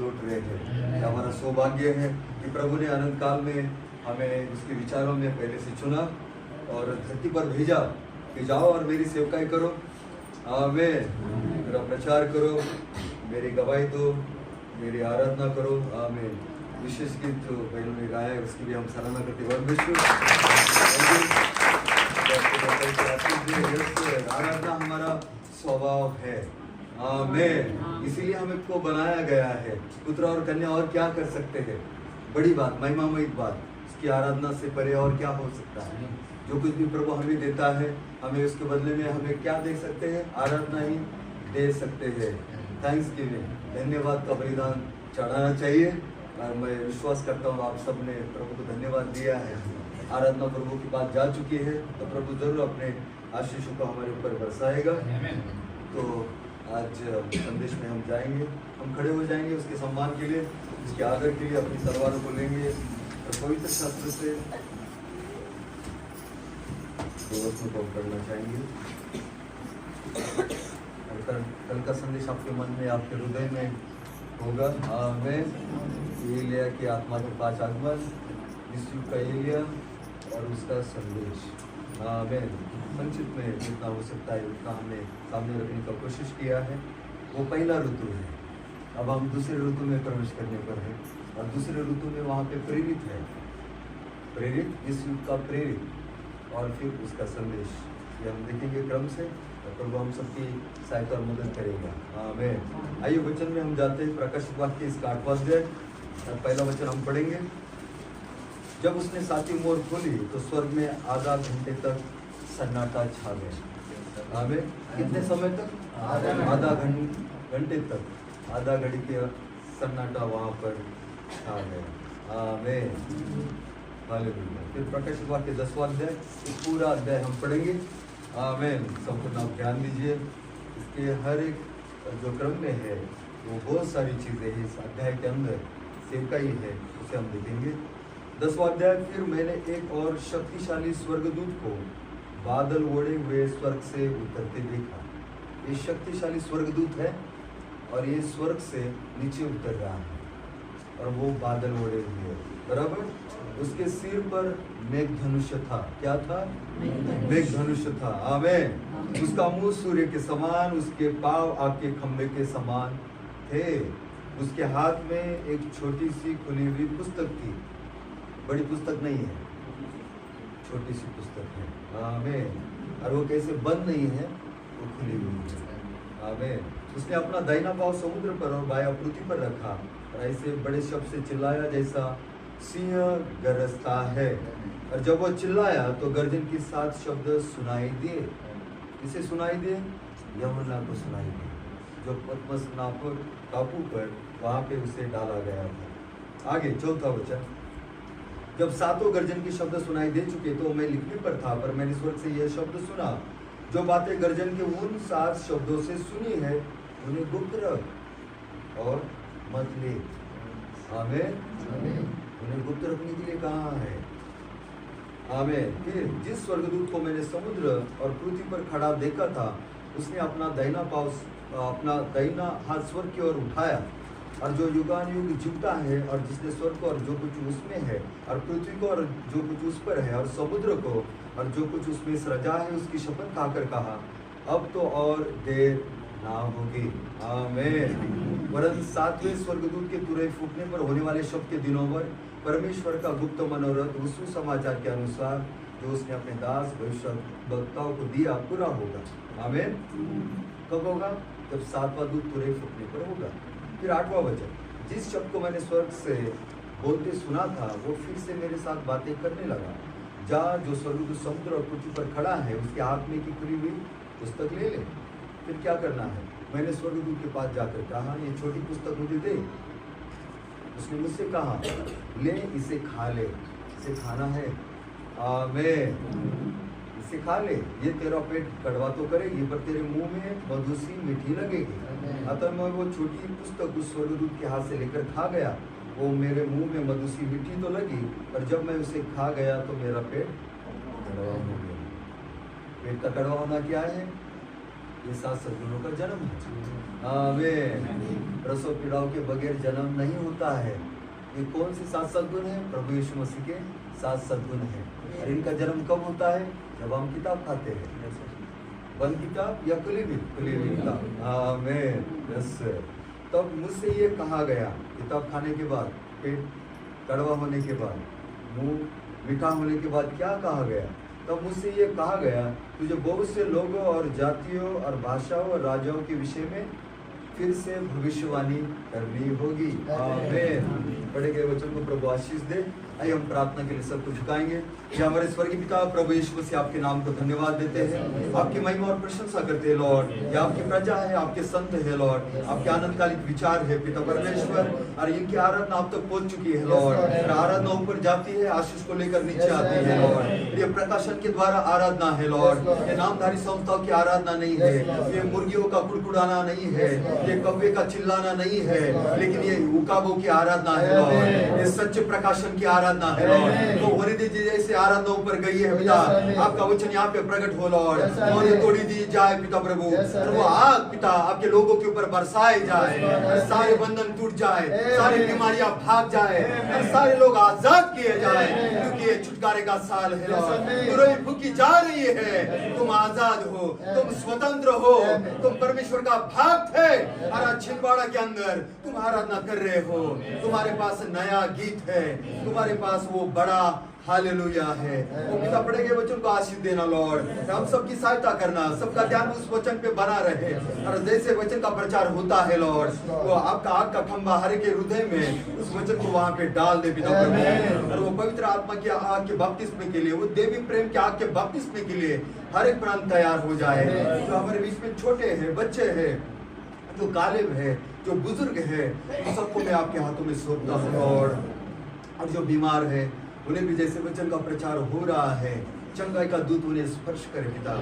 लौट रहे हैं। हमारा सौभाग्य है कि प्रभु ने अनंत काल में हमें उसके विचारों में पहले से चुना और धरती पर भेजा कि जाओ और मेरी सेवकाई करो, आमीन, मेरा प्रचार करो, मेरी गवाही दो, मेरी आराधना करो, आमीन। विशेष गीत जो बहनों ने गाया है उसकी भी हम सराहना करते हैं। आराधना हमारा स्वभाव है, आमीन। इसीलिए हमें को बनाया गया है। पुत्र और कन्या और क्या कर सकते हैं? बड़ी बात, महिमामयी बात, उसकी आराधना से परे और क्या हो सकता है? जो कुछ भी प्रभु हमें देता है, हमें उसके बदले में हमें क्या दे सकते हैं? आराधना ही दे सकते हैं। थैंक्स गिविंग, धन्यवाद का बलिदान चढ़ाना चाहिए। और मैं विश्वास करता हूँ आप सब ने प्रभु को धन्यवाद दिया है। आराधना प्रभु की बात जा चुकी है तो प्रभु जरूर अपने आशीषों को हमारे ऊपर बरसाएगा। तो आज संदेश में हम जाएंगे, हम खड़े हो जाएंगे उसके सम्मान के लिए, उसके आदर के लिए अपनी तलवारों को लेंगे और पवित्र शास्त्र से वचनों को करना चाहेंगे। कल का संदेश आपके मन में, आपके हृदय में होगा। आमीन। एलिया की आत्मा के पास आगमन, इस युग का एलिया और उसका संदेश। आमीन। संक्षिप्त में जितना हो सकता है उतना हमने सामने रखने का कोशिश किया है। वो पहला ऋतु है, अब हम दूसरे ऋतु में प्रवेश करने पर है और दूसरे ऋतु में वहाँ पे प्रेरित है, प्रेरित, इस युग का प्रेरित और फिर उसका संदेश, ये हम देखेंगे क्रम से और प्रभु हम सबकी सहायता और मदद करेगा। आमीन। आइए वचन में हम जाते हैं। प्रकाशित वाक्य इसका 8वां अध्याय और पहला वचन हम पढ़ेंगे। जब उसने सातवीं मोहर खोली तो स्वर्ग में आधा घंटे तक सन्नाटा छा गया। आमीन। कितने समय तक? आधा घंटे तक, आधा घड़ी के सन्नाटा वहाँ पर छा गया। आमीन। हालेलुया। फिर प्रकाशित वाक्य 10वां अध्याय, इस पूरा अध्याय हम पढ़ेंगे। आमीन। संपूर्ण आप ध्यान दीजिए, इसके हर एक जो क्रम में है वो बहुत सारी चीज़ें हैं इस अध्याय के अंदर, सेवकाई है, उसे हम देखेंगे। 10वां अध्याय, फिर मैंने एक और शक्तिशाली स्वर्गदूत को बादल ओढ़े हुए स्वर्ग से उतरते देखा। ये शक्तिशाली स्वर्गदूत है और ये स्वर्ग से नीचे उतर रहा है और वो बादल ओढ़े हुए है, बराबर। उसके सिर पर मेघ धनुष्य था। क्या था? मेघ धनुष्य था। आमीन। उसका मुंह सूर्य के समान, उसके पांव आग के खंभे के समान थे। उसके हाथ में एक छोटी सी खुली हुई पुस्तक थी। बड़ी पुस्तक नहीं है, छोटी सी पुस्तक है। आमीन। और वो कैसे बंद नहीं है, वो खुली हुई है। आमीन। उसने अपना दाहिना पांव समुद्र पर और बायां पृथ्वी पर रखा और ऐसे बड़े शब्द से चिल्लाया जैसा सिंह गरजता है। और जब वो चिल्लाया तो गर्जन के 7 शब्द सुनाई दिए। किसे सुनाई दिए? यूहन्ना को सुनाई दिए, जो पतमस टापू पर वहाँ पे उसे डाला गया था। आगे 4वां वचन, जब 7 गर्जन के शब्द सुनाई दे चुके तो मैं लिखने पर था, पर मैंने स्वर्ग से यह शब्द सुना, जो बातें गर्जन के उन 7 शब्दों से सुनी है उन्हें गुप्त रख और मत ले। आमीन। उन्हें गुप्त रखने के लिए कहा है। आमीन। फिर जिस स्वर्गदूत को मैंने समुद्र और पृथ्वी पर खड़ा देखा था, उसने अपना दाहिना हाथ स्वर्ग की ओर उठाया और जो युगान युग जीवता है और जिसने स्वर्ग को और जो कुछ उसमें है और पृथ्वी को और जो कुछ उस पर है और समुद्र को और जो कुछ उसमें सृजा है, उसकी शपथ खाकर कहा, अब तो और देर ना होगी। आमीन। वरन 7वें स्वर्गदूत के तुरई फूकने पर होने वाले शब्द के दिनों पर परमेश्वर का गुप्त मनोरथ उस सुसमाचार के अनुसार जो उसने अपने दास भविष्यद्वक्ताओं को दिया पूरा होगा। आमीन। कब होगा? जब 7वां दूत तुरई फूकने पर होगा। फिर 8वां वचन, जिस शब्द को मैंने स्वर्ग से बोलते सुना था वो फिर से मेरे साथ बातें करने लगा, जा, जो स्वर्गदूत समुद्र और पृथ्वी पर खड़ा है उसके हाथ में की खुली हुई पुस्तक ले ले। फिर क्या करना है? मैंने स्वर्गदूत के पास जाकर कहा, ये छोटी पुस्तक मुझे दे। उसने मुझसे कहा, ले, इसे खा ले, इसे खाना है। आमीन। इसे खा ले, ये तेरा पेट कड़वा तो करेगी पर तेरे मुंह में मधु सी मीठी लगेगी। अतः मैं वो छोटी पुस्तक उस स्वर्गदूत के हाथ से लेकर खा गया। वो मेरे मुंह में मधु सी मीठी तो लगी, पर जब मैं उसे खा गया तो मेरा पेट कड़वा हो गया। पेट का कड़वा होना क्या है? ये 7 सद्गुणों का जन्म है। आमीन। प्रसव पीड़ाओं के बगैर जन्म नहीं होता है। ये कौन से 7 सद्गुण है? प्रभु यीशु मसीह के 7 सद्गुण है। और इनका जन्म कब होता है? जब हम किताब खाते हैं, बंद किताब या खुली भी किताब। आमीन। यस। तब मुझसे ये कहा गया, किताब खाने के बाद, पेट कड़वा होने के बाद, मुंह मीठा होने के बाद क्या कहा गया? तब मुझसे ये कहा गया, तुझे बहुत से लोगों और जातियों और भाषाओं और राजाओं के विषय में फिर से भविष्यवाणी करनी होगी। आमीन। पढ़े गए वचन को प्रभु आशीष दे। आइए हम प्रार्थना के लिए सबको झुकाएंगे। या हमारे स्वर्गीय पिता प्रभु यीशु मसीह आपके नाम को धन्यवाद देते हैं, आपकी महिमा और प्रशंसा करते हैं लॉर्ड। ये आपकी प्रजा है, आपके संत है लॉर्ड, आपके आनंदकालिक विचार है पिता परमेश्वर, और इनकी आराधना आप तक पहुंच चुकी है लॉर्ड। आराधना ऊपर जाती है, आशीष को लेकर नीचे आती है लॉर्ड। ये प्रकाशन के द्वारा आराधना है लॉर्ड। ये नामधारी संस्थाओं की आराधना नहीं है, ये मुर्गियों का कुड़कुड़ाना नहीं है, ये कौवे का चिल्लाना नहीं है, लेकिन ये उकाबों की आराधना है लॉर्ड। ये सच्चे प्रकाशन की आराधना है लॉर्ड। तो होने दीजिए जैसे आराधना ऊपर गई है पिता, आपका वचन यहाँ पे प्रकट हो लॉर्ड। और ये तोड़ी दी जाए पिता प्रभु, और वो आग पिता आपके लोगों के ऊपर बरसाए जाए, और सारे बंधन टूट जाए, सारी बीमारियां भाग जाए, और सारे लोग आजाद किए जाए, क्योंकि ये छुटकारे का साल है लॉर्ड। तुरई फूकी जा रही है, तुम आजाद हो, तुम स्वतंत्र हो, तुम परमेश्वर का भक्त है। और छिंदवाड़ा के अंदर तुम आराधना कर रहे हो, तुम्हारे पास नया गीत है, तुम्हारे पास वो बड़ा हालेलुया है। वो पिता पढ़े गए वचन को आशीष देना लॉर्ड, हम सबकी सहायता करना, सबका ध्यान उस वचन पे बना रहे, और जैसे वचन का प्रचार होता है लॉर्ड, वो आपका आग का खंभा हर के हृदय में उस वचन को वहां पे डाल दे पिता प्रभु। और वो पवित्र आत्मा की आग के बपतिस्मे के लिए, वो देवी प्रेम के आग के बपतिस्मे के लिए हर एक प्राण तैयार हो जाए। जो हमारे बीच में छोटे हैं, बच्चे हैं, जो गालिब है, जो बुजुर्ग है, उन सबको मैं आपके हाथों में सौंपता हूँ लॉर्ड। और जो बीमार है उन्हें भी जैसे वचन का प्रचार हो रहा है, चंगाई का दूत उन्हें स्पर्श करे पिता,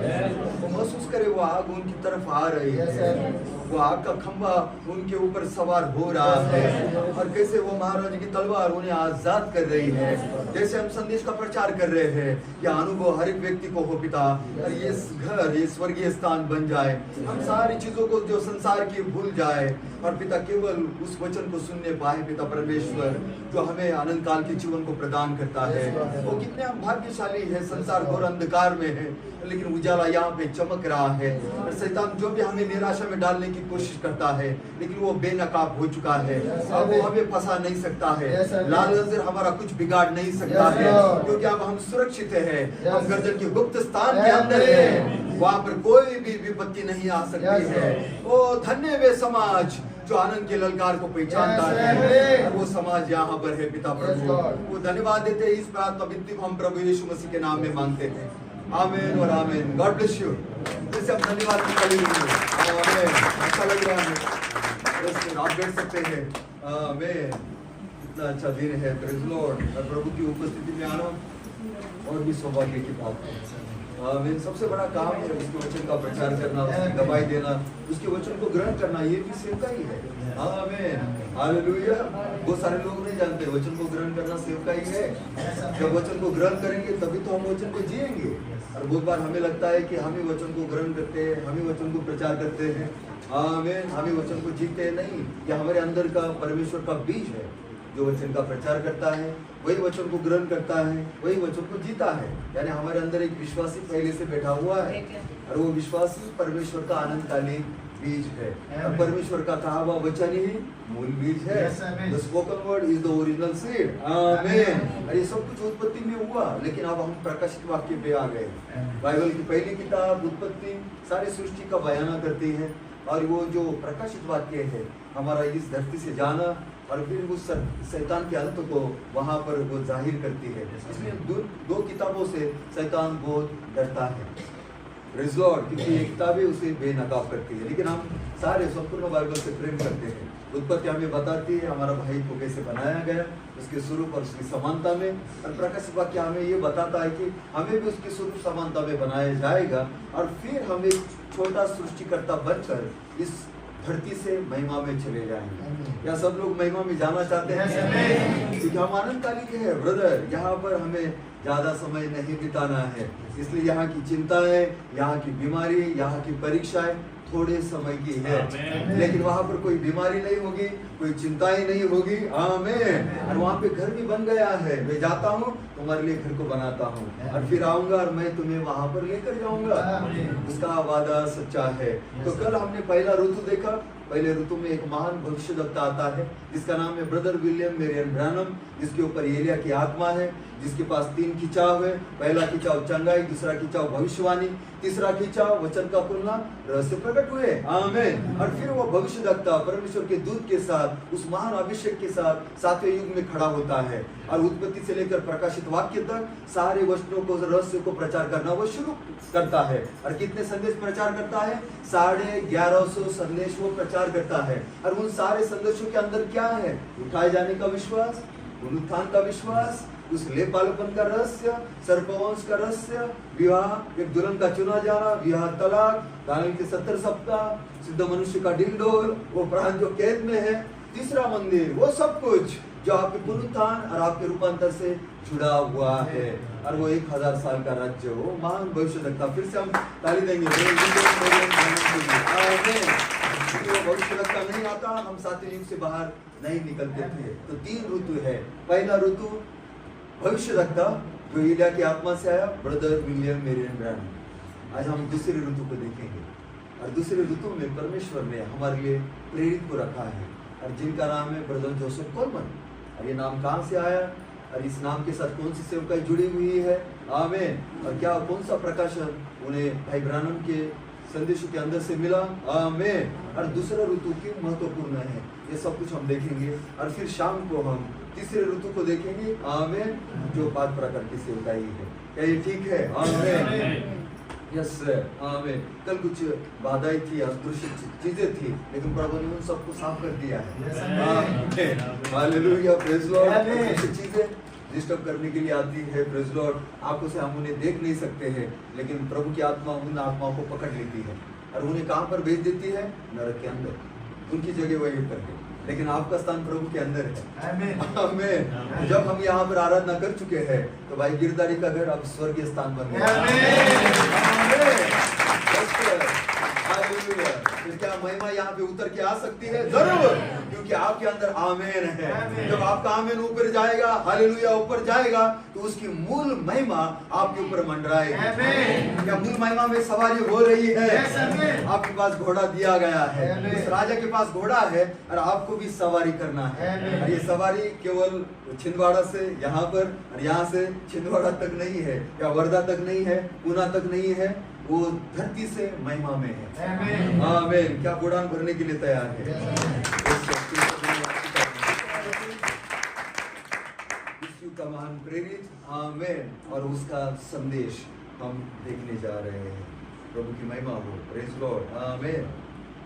वो महसूस करे वो आग उनकी तरफ आ रही है, वो आग का खंभा उनके ऊपर सवार हो रहा है, और कैसे वो महाराज की तलवार उन्हें आजाद कर रही है। जैसे हम संदेश का प्रचार कर रहे हैं, यह अनुभव हर एक व्यक्ति को हो पिता, और ये घर, ये स्वर्गीय स्थान बन जाए, हम सारी चीजों को जो संसार की भूल जाए, और पिता केवल उस वचन को सुनने पाए पिता परमेश्वर, जो हमें आनंद काल के जीवन को प्रदान करता है। वो कितने हम भाग्यशाली है, संसार घोर अंधकार में है, लेकिन उजाला यहाँ पे चमक रहा है। और शैतान जो भी हमें निराशा में डालने की कोशिश करता है, लेकिन वो बेनकाब हो चुका है, अब वो हमें फंसा नहीं सकता है, लाल नजर हमारा कुछ बिगाड़ नहीं सकता है, क्योंकि अब हम सुरक्षित है, हम गर्जन के गुप्त स्थान के अंदर है, वहाँ पर कोई भी विपत्ति नहीं आ सकती है। ओ धन्य वे समाज जो आनंद के ललकार को पहचानता है, और वो समाज यहाँ पर है पिता प्रभु। वो धन्यवाद देते हैं, इस प्रार्थना विनती को हम प्रभु यीशु मसीह के नाम में मांगते हैं। आमीन और आमीन। God bless you. जैसे आप धन्यवाद आमीन। अच्छा लग रहा है, आप बैठ सकते हैं। आमीन। इतना अच्छा दिन है, प्रेज़ लॉर्ड। और प्रभु की उपस्थिति में आना और भी सौभाग्य की बात है। आमीन। सबसे बड़ा काम है उसके वचन का प्रचार करना, उसकी गवाही देना, उसके वचन को ग्रहण करना, ये भी सेवकाई है। आमीन। हालेलुया। बहुत सारे लोग नहीं जानते वचन को ग्रहण करना सेवकाई है। जब वचन को ग्रहण करेंगे तभी तो हम वचन को जिएंगे। और बहुत बार हमें लगता है कि हम ही वचन को ग्रहण करते हैं, हम ही वचन को प्रचार करते हैं। आमीन। हम ही वचन को जीते नहीं, ये हमारे अंदर का परमेश्वर का बीज है, जो वचन का प्रचार करता है, वही वचन को ग्रहण करता है, वही वचन को जीता है। यानी हमारे अंदर एक विश्वासी पहले से बैठा हुआ है, और वो विश्वासी परमेश्वर का आनंदकाली बीज है, और परमेश्वर का कहा हुआ वचन ही मूल बीज है। The spoken word is the original seed. आमीन। और ये सब कुछ उत्पत्ति में हुआ, लेकिन अब हम प्रकाशित वाक्य पे आ गए। बाइबल की पहली किताब उत्पत्ति सारी सृष्टि का बयाना करती है, और वो जो प्रकाशित वाक्य है हमारा इस धरती से जाना, और फिर उस शैतान के अंत को वहाँ पर वो जाहिर करती है। इसलिए दो किताबों से शैतान बहुत डरता है, प्रेज़ लॉर्ड, क्योंकि ये किताबें उसे बेनकाब करती है। लेकिन हम सारे संपूर्ण बाइबल से प्रेम करते हैं। उत्पत्ति हमें बताती है हमारा भाई को कैसे बनाया गया, उसके स्वरूप और उसकी समानता में, और प्रकाशित वाक्य हमें ये बताता है कि हमें भी उसके स्वरूप समानता में बनाया जाएगा, और फिर हम एक छोटा सृष्टिकर्ता बनकर इस धरती से महिमा में चले जाएंगे। या सब लोग महिमा में जाना चाहते हैं? क्योंकि हम आनंदकालिक है ब्रदर, यहाँ पर हमें ज्यादा समय नहीं बिताना है। इसलिए यहाँ की चिंताएं, यहाँ की बीमारी, यहाँ की परीक्षाएं थोड़े समय की है, लेकिन वहां पर कोई बीमारी नहीं होगी, कोई चिंताएं नहीं होगी। आमीन। और वहां पे घर भी बन गया है। मैं जाता हूँ तुम्हारे लिए घर को बनाता हूँ और फिर आऊंगा और मैं तुम्हें वहां पर लेकर जाऊंगा। उसका वादा सच्चा है। तो कल हमने पहला ऋतु देखा। पहले ऋतु में एक महान भविष्यवक्ता आता है जिसका नाम है ब्रदर विलियम मेरियन ब्रैनम, जिसके ऊपर एलिया की आत्मा है, जिसके पास 3 खिंचाव है। पहला खिंचाव चंगाई, दूसरा खिंचाव भविष्यवाणी, तीसरा खिंचाव वचन का खुलना, रहस्य प्रकट हुए। आमीन। और फिर वो भविष्यवक्ता परमेश्वर के दूत के साथ, उस महान अभिषेक के साथ 7वें युग में खड़ा होता है और उत्पत्ति से लेकर प्रकाशित वाक्य तक सारे वचनों को, रहस्य को प्रचार करना वो शुरू करता है। और कितने संदेश प्रचार करता है? 1150 संदेश वो प्रचार करता है। और उन सारे संदेशों के अंदर क्या है? उठाए जाने का विश्वास, पुनरुत्थान का विश्वास, उस लेपालपन का रहस्य, सर्पवंश का रहस्य, विवाह, एक दुल्हन का चुना जाना, विवाह, तलाक, दानियल के 70 सप्ताह, सिद्ध मनुष्य का डिंडोल, वो प्राण जो कैद में है, तीसरा मंदिर, वो सब कुछ जो आपके पुनरुत्थान और आपके रूपांतर से जुड़ा हुआ है। और वो 1000 साल का राज्य, वो महान भविष्यवक्ता। फिर से हम ताली देंगे। भविष्यवक्ता नहीं आता, हम 7वें युग से बाहर नहीं निकलते थे। तो 3 ऋतु है। पहला ऋतु भविष्यवक्ता जो एलिया की आत्मा से आया, ब्रदर विलियम मेरियन ब्रैनम। आज हम दूसरे ऋतु को देखेंगे और दूसरे ऋतु में परमेश्वर ने हमारे लिए प्रेरित को रखा है और जिनका नाम है ब्रदर जोसेफ कोलमन। और ये नाम कहाँ से आया और इस नाम के साथ कौन सी सेवकाई जुड़ी हुई है? आमीन। और क्या कौन सा प्रकाशन उन्हें भाई ब्रैनम के संदेशों के अंदर से मिला? आमीन। और दूसरा ऋतु क्यों महत्वपूर्ण है, ये सब कुछ हम देखेंगे। और फिर शाम को हम तीसरे ऋतु को देखेंगे। आमीन। जो 5 प्रकार की सेवकाई है। क्या ये ठीक है? आमीन। यस आमीन। कल कुछ बाधाएं थी, अदृश्य चीजें थी, लेकिन प्रभु ने उन सबको साफ कर दिया है। Hallelujah, praise Lord. चीजें डिस्टर्ब करने के लिए आती है, प्रेज लॉर्ड। आंखों से हम उन्हें देख नहीं सकते हैं, लेकिन प्रभु की आत्मा उन आत्माओं को पकड़ लेती है और उन्हें कहां पर भेज देती है? नरक के अंदर। उनकी जगह वही पर है, लेकिन आपका स्थान प्रभु के अंदर है। आमीन। जब हम यहाँ पर आराधना कर चुके हैं तो भाई गिरदारी का घर अब स्वर्गीय स्थान बन गया। फिर क्या महिमा यहाँ पे उतर के आ सकती है? जरूर, क्योंकि आपके अंदर आमीन है। जब आपका आमीन ऊपर जाएगा, हालेलुया ऊपर जाएगा, तो उसकी मूल महिमा आपके ऊपर मंडराएगी। क्या मूल महिमा में सवारी हो रही है? आपके पास घोड़ा दिया गया है, उस राजा के पास घोड़ा है और आपको भी सवारी करना है। और ये सवारी केवल छिंदवाड़ा से यहाँ पर और यहाँ से छिंदवाड़ा तक नहीं है, या वर्धा तक नहीं है, पूना तक नहीं है, वो धरती से महिमा में है। आमीन। क्या उड़ान भरने के लिए तैयार है? इस युग का महान प्रेरित, आमीन, और उसका संदेश हम देखने जा रहे हैं। प्रभु की महिमा हो, प्रेज लॉर्ड, आमीन।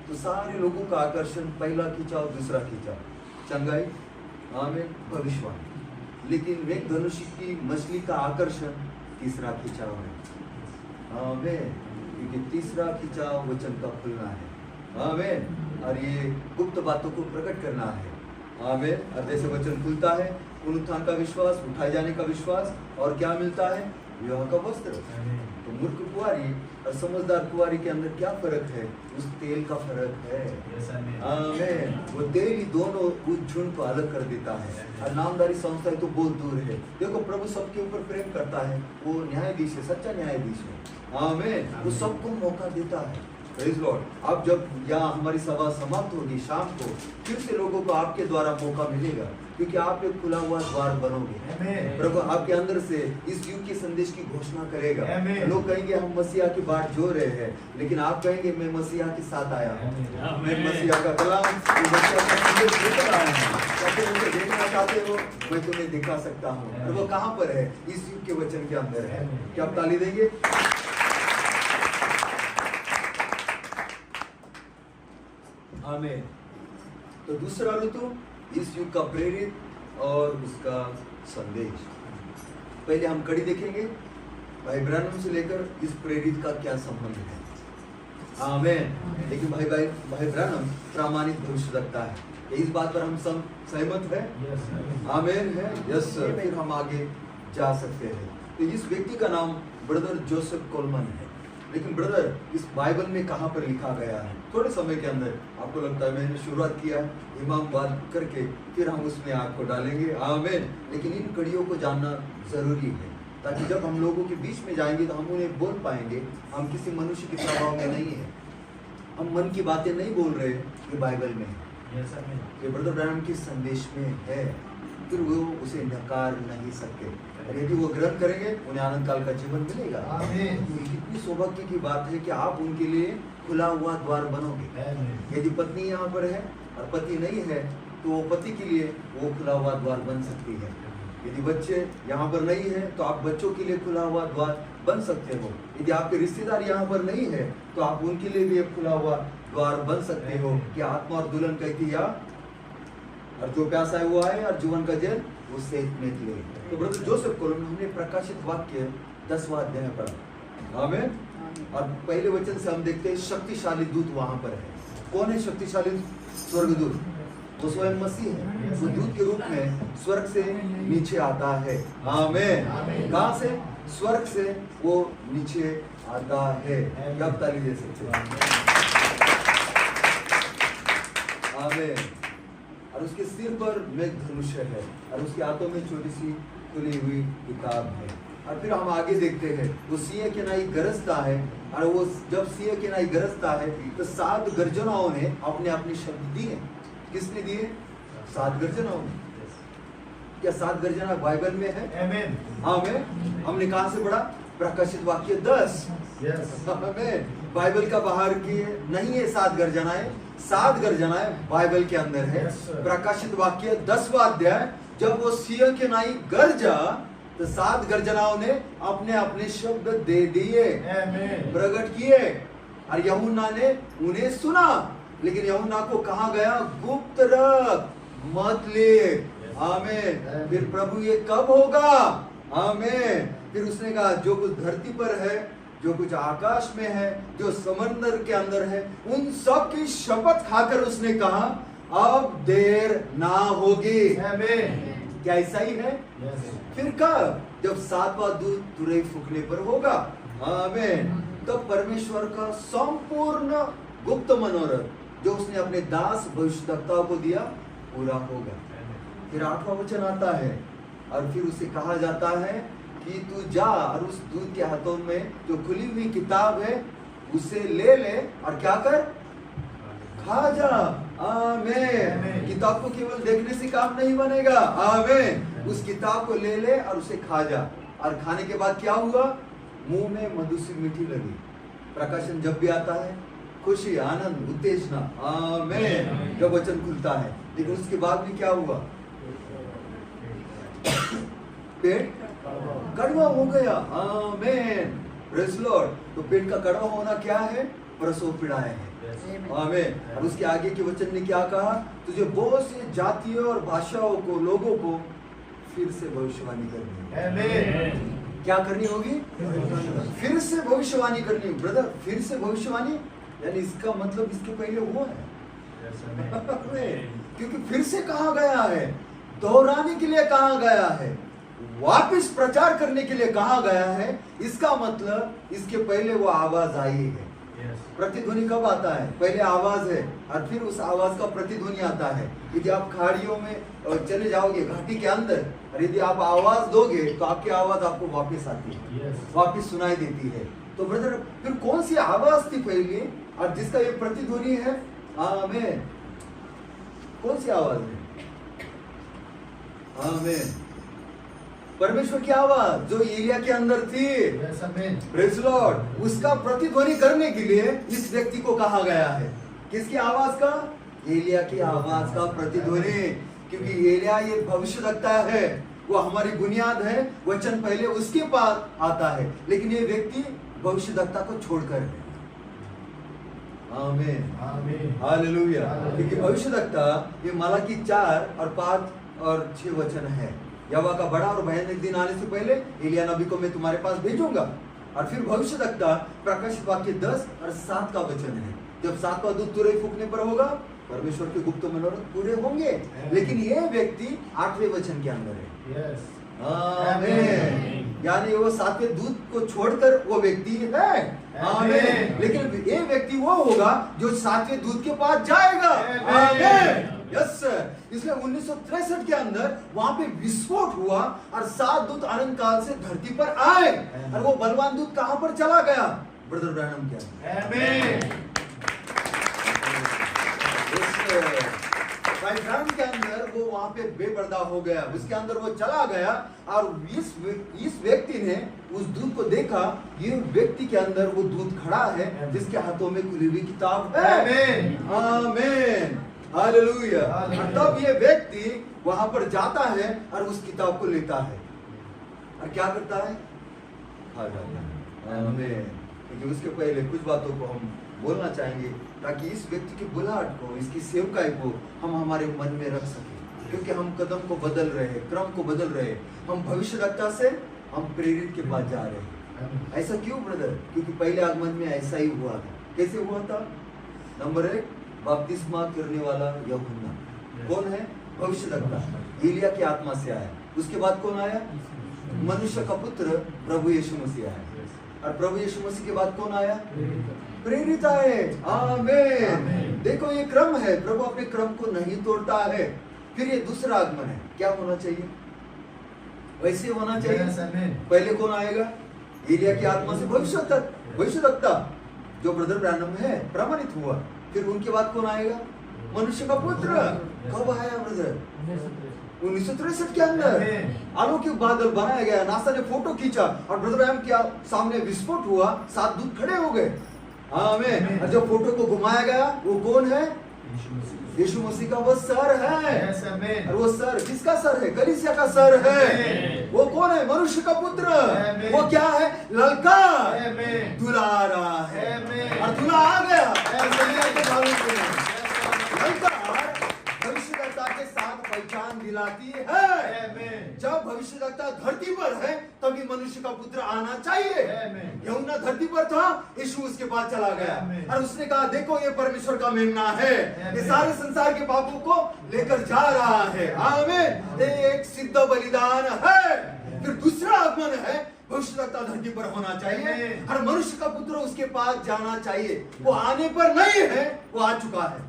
तो सारे लोगों का आकर्षण, पहला खिंचाव, दूसरा खिंचाव चंगाई, आमीन, भविष्यवाणी। लेकिन मेघधनुष की मछली का आकर्षण तीसरा खिंचाव है। आमीन। क्योंकि तीसरा खिंचाव वचन का खुलना है। आमीन। और ये गुप्त बातों को प्रकट करना है। आमीन। और जैसे वचन खुलता है, पुनरुत्थान का विश्वास, उठाए जाने का विश्वास, और क्या मिलता है? विवाह का वस्त्र। तो मूर्ख कुंवारी और समझदार कुंवारी के अंदर क्या फर्क है? उस तेल का फर्क है। आमीन। वो तेल ही दोनों उस झुंड को अलग कर देता है। और नामदारी संस्था तो बहुत दूर है। देखो प्रभु सबके ऊपर प्रेम करता है, वो न्यायाधीश है, सच्चा न्यायाधीश है। आमीन। वो सबको मौका देता है। Praise Lord. अब जब यहाँ हमारी सभा समाप्त होगी शाम को, फिर से लोगों को आपके द्वारा मौका मिलेगा, क्योंकि आप एक खुला हुआ द्वार बनोगे। प्रभु आपके अंदर से इस युग के संदेश की घोषणा करेगा। लोग कहेंगे हम मसीहा की बाट जो रहे हैं, लेकिन आप कहेंगे मैं मसीहा के साथ आया हूँ, मैं मसीहा का कलाम, मसीहा का संदेश लेकर आया हूँ। ताकि मुझे देखना चाहते हो, मैं तुम्हें दिखा सकता हूँ। और वो कहाँ पर है? इस युग के वचन के अंदर है। क्या आप ताली देंगे? आमीन। तो दूसरा ऋतु इस युग का प्रेरित और उसका संदेश। पहले हम कड़ी देखेंगे, भाई ब्रैनम से लेकर इस प्रेरित का क्या संबंध है। आमीन। लेकिन भाई ब्रैनम प्रामाणिक भविष्यवक्ता है, इस बात पर हम सब सहमत है? आमीन है। यस। फिर हम आगे जा सकते हैं। तो इस व्यक्ति का नाम ब्रदर जोसेफ कोलमन है। लेकिन ब्रदर इस बाइबल में कहाँ पर लिखा गया है? थोड़े समय के अंदर आपको लगता है मैंने शुरुआत किया इमाम बात करके फिर हम उसमें आग को डालेंगे, आमीन। लेकिन इन कड़ियों को जानना जरूरी है ताकि जब हम लोगों के बीच में जाएंगे तो हम उन्हें बोल पाएंगे। हम किसी मनुष्य के प्रभाव में नहीं है, हम मन की बातें नहीं बोल रहे, ये बाइबल में है, ये ब्रदर ब्रैनम के संदेश में है, फिर वो उसे नकार नहीं सकते। और यदि वो ग्रहण करेंगे उन्हें आनंद काल का जीवन मिलेगा। कितनी सौभाग्य की बात है कि आप उनके लिए खुला हुआ द्वार बनोगे। यदि पत्नी यहाँ पर है और पति नहीं है तो वो पति के लिए वो खुला हुआ द्वार बन सकती है। यदि बच्चे यहाँ पर नहीं है तो आप बच्चों के लिए खुला हुआ द्वार बन सकते हो। यदि आपके रिश्तेदार यहाँ पर नहीं है तो आप उनके लिए भी एक खुला हुआ द्वार बन सकते हो कि आत्मा और दुल्हन कहती है और जो प्यासा है वो आए और जीवन का जल उससे निकले। तो ब्रदर जोसेफ कोलम हमने प्रकाशित वाक्य 10वां अध्याय पढ़ा, आमीन। और पहले वचन से हम देखते हैं शक्तिशाली दूत वहां पर है। कौन है शक्तिशाली स्वर्गदूत? वो स्वयं मसीह है। वो दूत के रूप में स्वर्ग से नीचे आता है, आमीन। कहां से? स्वर्ग से वो नीचे आता है। कब ताली दे सकते हैं? आमीन। और उसके सिर पर मेघ धनुष है और उसके हाथों में छोटी सी खुली हुई किताब है। और फिर हम आगे देखते हैं वो सिंह के नाई गरजता है और वो जब सिंह के नाई गरजता है तो 7 गर्जनाओं ने अपने अपने शब्द दिए। किसने दिए? 7 गर्जनाओं ने। क्या 7 गर्जना बाइबल में है? आमीन। आमीन। हमने कहां से पढ़ा? प्रकाशित वाक्य 10। आमीन। बाइबल का बाहर की नहीं है 7 गर्जनाएं, 7 गर्जनाएं बाइबल के अंदर है। प्रकाशित वाक्य 10वां अध्याय जब वो सिंह के नाई गरजा तो 7 गर्जनाओं ने अपने अपने शब्द दे दिए, प्रकट किए और यूहन्ना ने उन्हें सुना। लेकिन यूहन्ना को कहा गया गुप्त रख, मत लिख, आमीन। फिर प्रभु ये कब होगा? आमीन। फिर उसने कहा जो कुछ धरती पर है, जो कुछ आकाश में है, जो समंदर के अंदर है, उन सब की शपथ खाकर उसने कहा अब देर ना होगी। क्या ऐसा ही है? फिर कब? जब 7वां दूत तुरई फूकने पर होगा, आमीन। तब परमेश्वर का संपूर्ण गुप्त मनोरथ जो उसने अपने दास भविष्यद्वक्ताओं को दिया पूरा होगा। फिर 8वां वचन आता है और फिर उसे कहा जाता है कि तू जा और उस दूत के हाथों में जो खुली हुई किताब है उसे ले ले और क्या कर? खा जा, आमीन। किताब को केवल देखने से काम नहीं बनेगा, आमीन। उस किताब को ले ले और उसे खा जा। और खाने के बाद क्या हुआ? मुंह में मधु सी मीठी लगी। प्रकाशन जब भी आता है खुशी, आनंद, उत्तेजना, आमीन, जब वचन खुलता है। लेकिन उसके बाद भी क्या हुआ? पेट कड़वा हो गया, आमीन, प्रेज़ लॉर्ड। तो पेट का कड़वा होना क्या है? प्रसव पीड़ाएं है, आमीन। और उसके आगे के वचन ने क्या कहा? तुझे बहुत से जातियों और भाषाओं को, लोगों को फिर से भविष्यवाणी करनी है, आमीन। क्या करनी होगी? फिर से भविष्यवाणी करनी। ब्रदर फिर से भविष्यवाणी यानी इसका मतलब इसके पहले हुआ है क्योंकि फिर से कहा गया है, दोहराने के लिए कहा गया है, वापिस प्रचार करने के लिए कहा गया है। इसका मतलब इसके पहले वो आवाज आई है। प्रतिध्वनि कब आता है? पहले आवाज है और फिर उस आवाज का प्रतिध्वनि आता है। यदि आप खाड़ियों में चले जाओगे, घाटी के अंदर, और यदि आप आवाज दोगे तो आपकी आवाज आपको वापस आती है, वापस सुनाई देती है। तो ब्रदर फिर कौन सी आवाज थी पहले और जिसका ये प्रतिध्वनि है? आमीन। कौन सी आवाज है? आमीन। परमेश्वर की आवाज जो एलिया के अंदर थी, प्रेज़ लॉर्ड। उसका प्रतिध्वनि करने के लिए इस व्यक्ति को कहा गया है। किसकी आवाज का? एलिया की आवाज का प्रतिध्वनि। क्योंकि एलिया ये भविष्यद्वक्ता है, वो हमारी बुनियाद है, वचन पहले उसके पास आता है। लेकिन ये व्यक्ति भविष्यद्वक्ता को छोड़कर है, आमीन, हालेलुया। क्योंकि भविष्यद्वक्ता ये मलाकी 4 और 5 और 6 वचन है। यहोवा का बड़ा और भयानक दिन आने से पहले एलिया नबी को मैं तुम्हारे पास भेजूंगा। और फिर भविष्यद्वक्ता प्रकाशित वाक्य 10 और 7 का वचन है। जब 7वां दूत तुरई फूकने पर होगा, परमेश्वर के गुप्त मनोरथ पूरे होंगे। लेकिन ये व्यक्ति 8वें वचन के अंदर है, आमीन। यानी वो सातवें दूत को छोड़कर वो व्यक्ति है। आमीन। लेकिन ये व्यक्ति वो होगा जो सातवें दूत के पास जाएगा। आमीन। यस। इसलिए 1963 के अंदर वहां पे विस्फोट हुआ और 7 दूत अनंत काल से धरती पर आए और वो बलवान दूत कहां पर चला गया? ब्रदर ब्रैनम क्या? आमीन। ब्रैनम के अंदर वो वहां पे बेपर्दा हो गया, उसके अंदर वो चला गया और इस व्यक्ति ने उस दूत को देखा। ये व्यक्ति के अंदर वो दूत खड़ा है जिसके हाथों में खुली हुई किताब है। आमीन। हालेलुया। तब ये व्यक्ति वहां पर जाता है और उस किताब को लेता है और क्या करता है? खा जाता है। आमीन। क्योंकि उसके पहले कुछ बातों को हम बोलना चाहेंगे ताकि इस व्यक्ति की बुलाहट को, इसकी सेवकाई को हम हमारे मन में रख सकें, क्योंकि हम कदम को बदल रहे हैं, क्रम को बदल रहे हैं। हम भविष्यवक्ता से हम प्रेरित के पास जा रहे हैं। ऐसा क्यों ब्रदर? क्योंकि पहले आगमन में ऐसा ही हुआ था। कैसे हुआ था? नंबर 1, बपतिस्मा करने वाला यूहन्ना कौन है? भविष्यवक्ता, एलिया की आत्मा से आया। उसके बाद कौन आया? मनुष्य का पुत्र प्रभु यीशु मसीह आया। और प्रभु यीशु मसीह के बाद कौन आया? प्रेरित आए। आमीन। देखो ये क्रम है, प्रभु अपने क्रम को नहीं तोड़ता है। फिर ये दूसरा आगमन है, क्या होना चाहिए? वैसे होना चाहिए। पहले कौन आएगा? एलिया की आत्मा से भविष्यवक्ता जो ब्रदर ब्रैनम है प्रमाणित हुआ। फिर उनके बाद कौन आएगा? मनुष्य का पुत्र। कब आया ब्रदर? 1963 के अंदर अलौकिक बादल बनाया गया, नासा ने फोटो खींचा और ब्रदर ब्रैनम के सामने विस्फोट हुआ, 7 दूत खड़े हो गए। आमीन। और जब फोटो को घुमाया गया वो कौन है? यीशु मसीह का वो सर है। और वो सर किसका सर है? कलीसिया का सर है। वो कौन है? मनुष्य का पुत्र। वो क्या है? ललकार दूल्हा आ रहा है और दूल्हा आ गया। भविष्यवक्ता के साथ पहचान दिलाती है। जब भविष्यवक्ता धरती पर है तभी मनुष्य का पुत्र आना चाहिए। यूहन्ना धरती पर था, यीशु उसके पास चला गया और उसने कहा देखो ये परमेश्वर का मेमना है, ये सारे संसार के पापों को लेकर जा रहा है। आमीन। ये एक सिद्ध बलिदान है। फिर दूसरा आगमन है, भविष्यवक्ता धरती पर होना चाहिए और मनुष्य का पुत्र उसके पास जाना चाहिए। वो आने पर नहीं है, वो आ चुका है।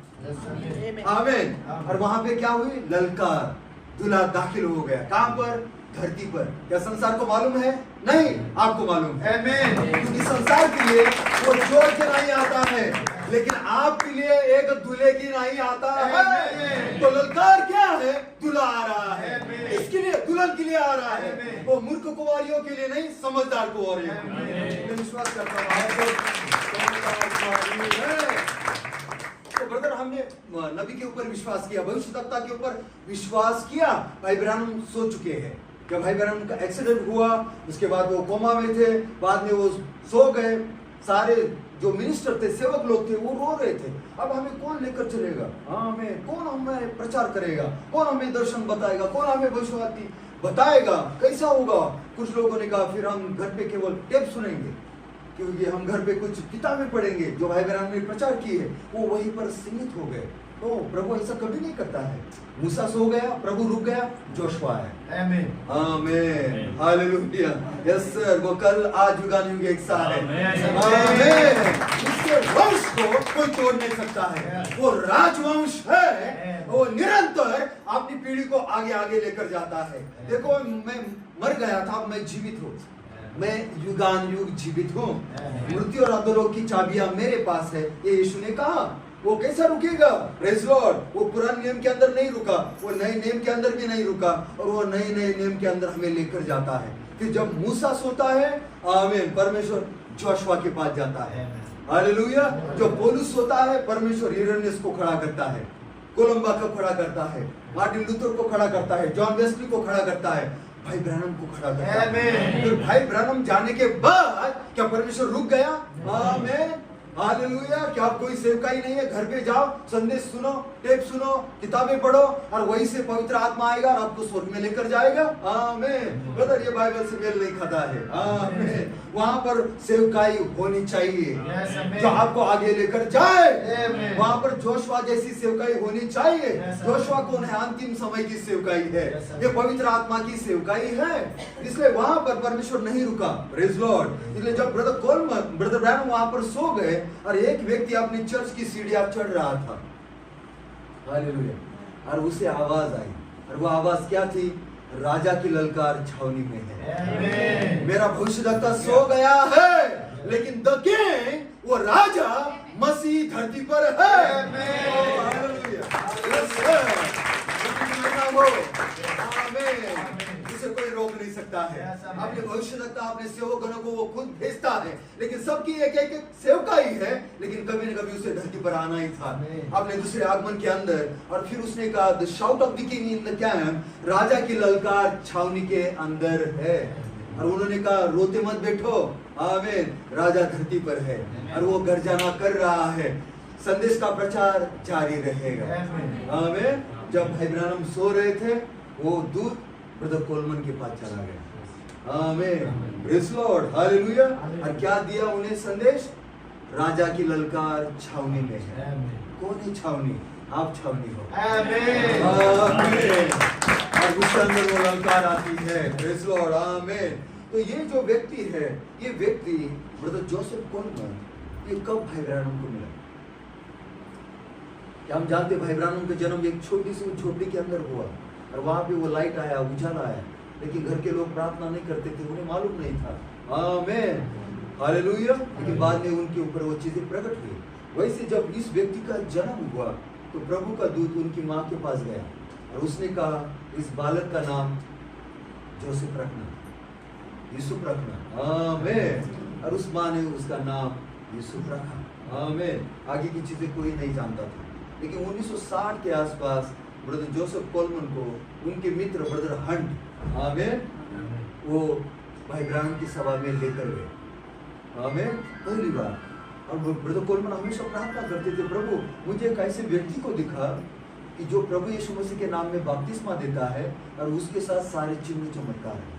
आमीन। और वहां पे क्या हुई? ललकार, दूल्हा दाखिल हो गया। कहां पर? धरती पर। क्या संसार को मालूम है? नहीं, आपको मालूम है। क्योंकि संसार के लिए वो जोड़ के नहीं आता है, लेकिन आपके लिए एक दूल्हे की नहीं आता है। तो ललकार क्या है? दूल्हा आ रहा है। इसके लिए, दुल्हन के लिए आ रहा है। वो मूर्ख कुंवारियों के लिए नहीं, समझदार कुंवारियों के लिए। मैं विश्वास करता हूँ तो ब्रदर हमने नबी के ऊपर विश्वास किया, भविष्यवक्ता के ऊपर विश्वास किया। भाई ब्रैनम सो चुके हैं। जब भाई ब्रैनम का एक्सीडेंट हुआ उसके बाद वो कोमा में थे, बाद में वो सो गए। सारे जो मिनिस्टर थे, सेवक लोग थे, वो रो रहे थे। अब हमें कौन लेकर चलेगा? हमें कौन हमें प्रचार करेगा? कौन हमें दर्शन बताएगा? कौन हमें भविष्यवाणी बताएगा? कैसा होगा? कुछ लोगों ने कहा फिर हम घर पे केवल टेप सुनेंगे, क्योंकि हम घर पे कुछ किताबें पढ़ेंगे जो भाई ब्रैनम ने प्रचार की है। वो वहीं पर सीमित हो गए। तो प्रभु ऐसा कभी नहीं करता है। मूसा सो गया, प्रभु रुक गया, जोशुआ है। आमीन। आमीन। हालेलुया। Yes sir. वो कल आज युगानुयुग एक सा है। आमीन। इसके वंश को कोई तोड़ नहीं सकता है। वो राजवंश है, वो निरंतर अपनी पीढ़ी को आगे आगे लेकर जाता है। देखो मैं मर गया था, मैं जीवित हूँ। मैं युगानुयुग जीवित हूँ। मृत्यु और अधोलोक की चाबियां मेरे पास है, ये यीशु ने कहा। वो कैसा रुकेगा? Praise Lord. वो पुराने नियम के अंदर नहीं रुका, वो नए नियम के अंदर भी नहीं रुका, और वो नए नए नियम के अंदर हमें लेकर जाता है। फिर जब मूसा सोता है, आमीन, परमेश्वर जोशुआ के पास जाता है। हालेलुया। जो पौलुस सोता है, परमेश्वर इरेनियस को खड़ा करता है, कोलंबा को खड़ा करता है, मार्टिन लूथर को खड़ा करता है, जॉन वेस्ली को खड़ा करता है, भाई ब्रैनम को खड़ा करता है। फिर भाई ब्रैनम जाने के बाद क्या परमेश्वर रुक गया? आमीन। हालेलुया। क्या आप कोई सेवकाई नहीं है? घर पे जाओ, संदेश सुनो, टेप सुनो, किताबें पढ़ो और वहीं से पवित्र आत्मा आएगा और आपको स्वर्ग में लेकर जाएगा। आमीन। ब्रदर, ये बाइबल से मेल नहीं खाता है। आमीन। वहां पर सेवकाई होनी चाहिए जो आपको आगे लेकर जाए। वहां पर जोशुआ जैसी सेवकाई होनी चाहिए। जोशुआ कौन है? अंतिम समय की सेवकाई है, ये पवित्र आत्मा की सेवकाई है। इसलिए वहां पर परमेश्वर नहीं रुका। Praise Lord. इसलिए जब ब्रदर ब्रैनम वहां पर सो गए और एक व्यक्ति अपनी चर्च की सीढ़ियां चढ़ रहा था, हालेलुया, और उसे आवाज आई, और वो आवाज क्या थी? राजा की ललकार छावनी में है। मेरा भविष्यद्वक्ता सो गया है, लेकिन द किंग, वो राजा मसीह धरती पर है। उसे कोई रोक नहीं सकता है। अपने भविष्यद्वक्ता, अपने सेवकगणों को वो खुद भेजता है, लेकिन सबकी एक एक सेवकाई है, लेकिन कभी न कभी उसे धरती पर आना ही था अपने दूसरे आगमन के अंदर। और फिर उसने कहा, the shout of the king in the camp, राजा की ललकार छावनी के अंदर है। और उन्होंने कहा, रोते मत बैठो, आमीन, राजा धरती पर है और वो गर्जना कर रहा है। संदेश का प्रचार जारी रहेगा। आमीन। जब भाई ब्रैनम सो रहे थे, वो दूत ब्रदर कोलमन के पास चला गया। आमीन। Praise Lord. हालेलुया। और क्या दिया उन्हें संदेश? राजा की ललकार छावनी में है। कौन है छावनी? आप छावनी हो। आमीन। आमीन। और उसके अंदर वो ललकार आती है। Praise Lord. आमीन। तो ये जो व्यक्ति है, ये व्यक्ति ब्रदर जोसेफ कोलमन, ये कब भाई ब्रैनम को मिला? क्या हम जानते भाई ब्रैनम का जन्म एक छोटी सी झोपड़ी के अंदर हुआ और वहां पे वो लाइट आया, उजाला आया, लेकिन घर के लोग प्रार्थना नहीं करते थे, उन्हें मालूम नहीं था। आमीन। हालेलुया। लेकिन बाद में उनके ऊपर वो चीजें प्रकट हुई। वैसे जब इस व्यक्ति का जन्म हुआ तो प्रभु का दूत उनकी माँ के पास गया और उसने कहा, इस बालक का नाम जोसेफ रखना, यूसुफ रखना। आमीन। और उस माँ ने उसका नाम यूसुफ रखा। आमीन। आगे की चीजें कोई नहीं जानता था, लेकिन 1960 के आसपास ब्रदर जोसेफ कोलमन को उनके मित्र ब्रदर हंट, आमीन, वो भाई ब्रैनम की सभा में लेकर गए। आमीन। पहली बार। और ब्रदर कोलमन हमेशा प्रार्थना करते थे, प्रभु मुझे एक ऐसे व्यक्ति को दिखा कि जो प्रभु यीशु मसीह के नाम में बपतिस्मा देता है और उसके साथ सारे चिन्ह चमत्कार है।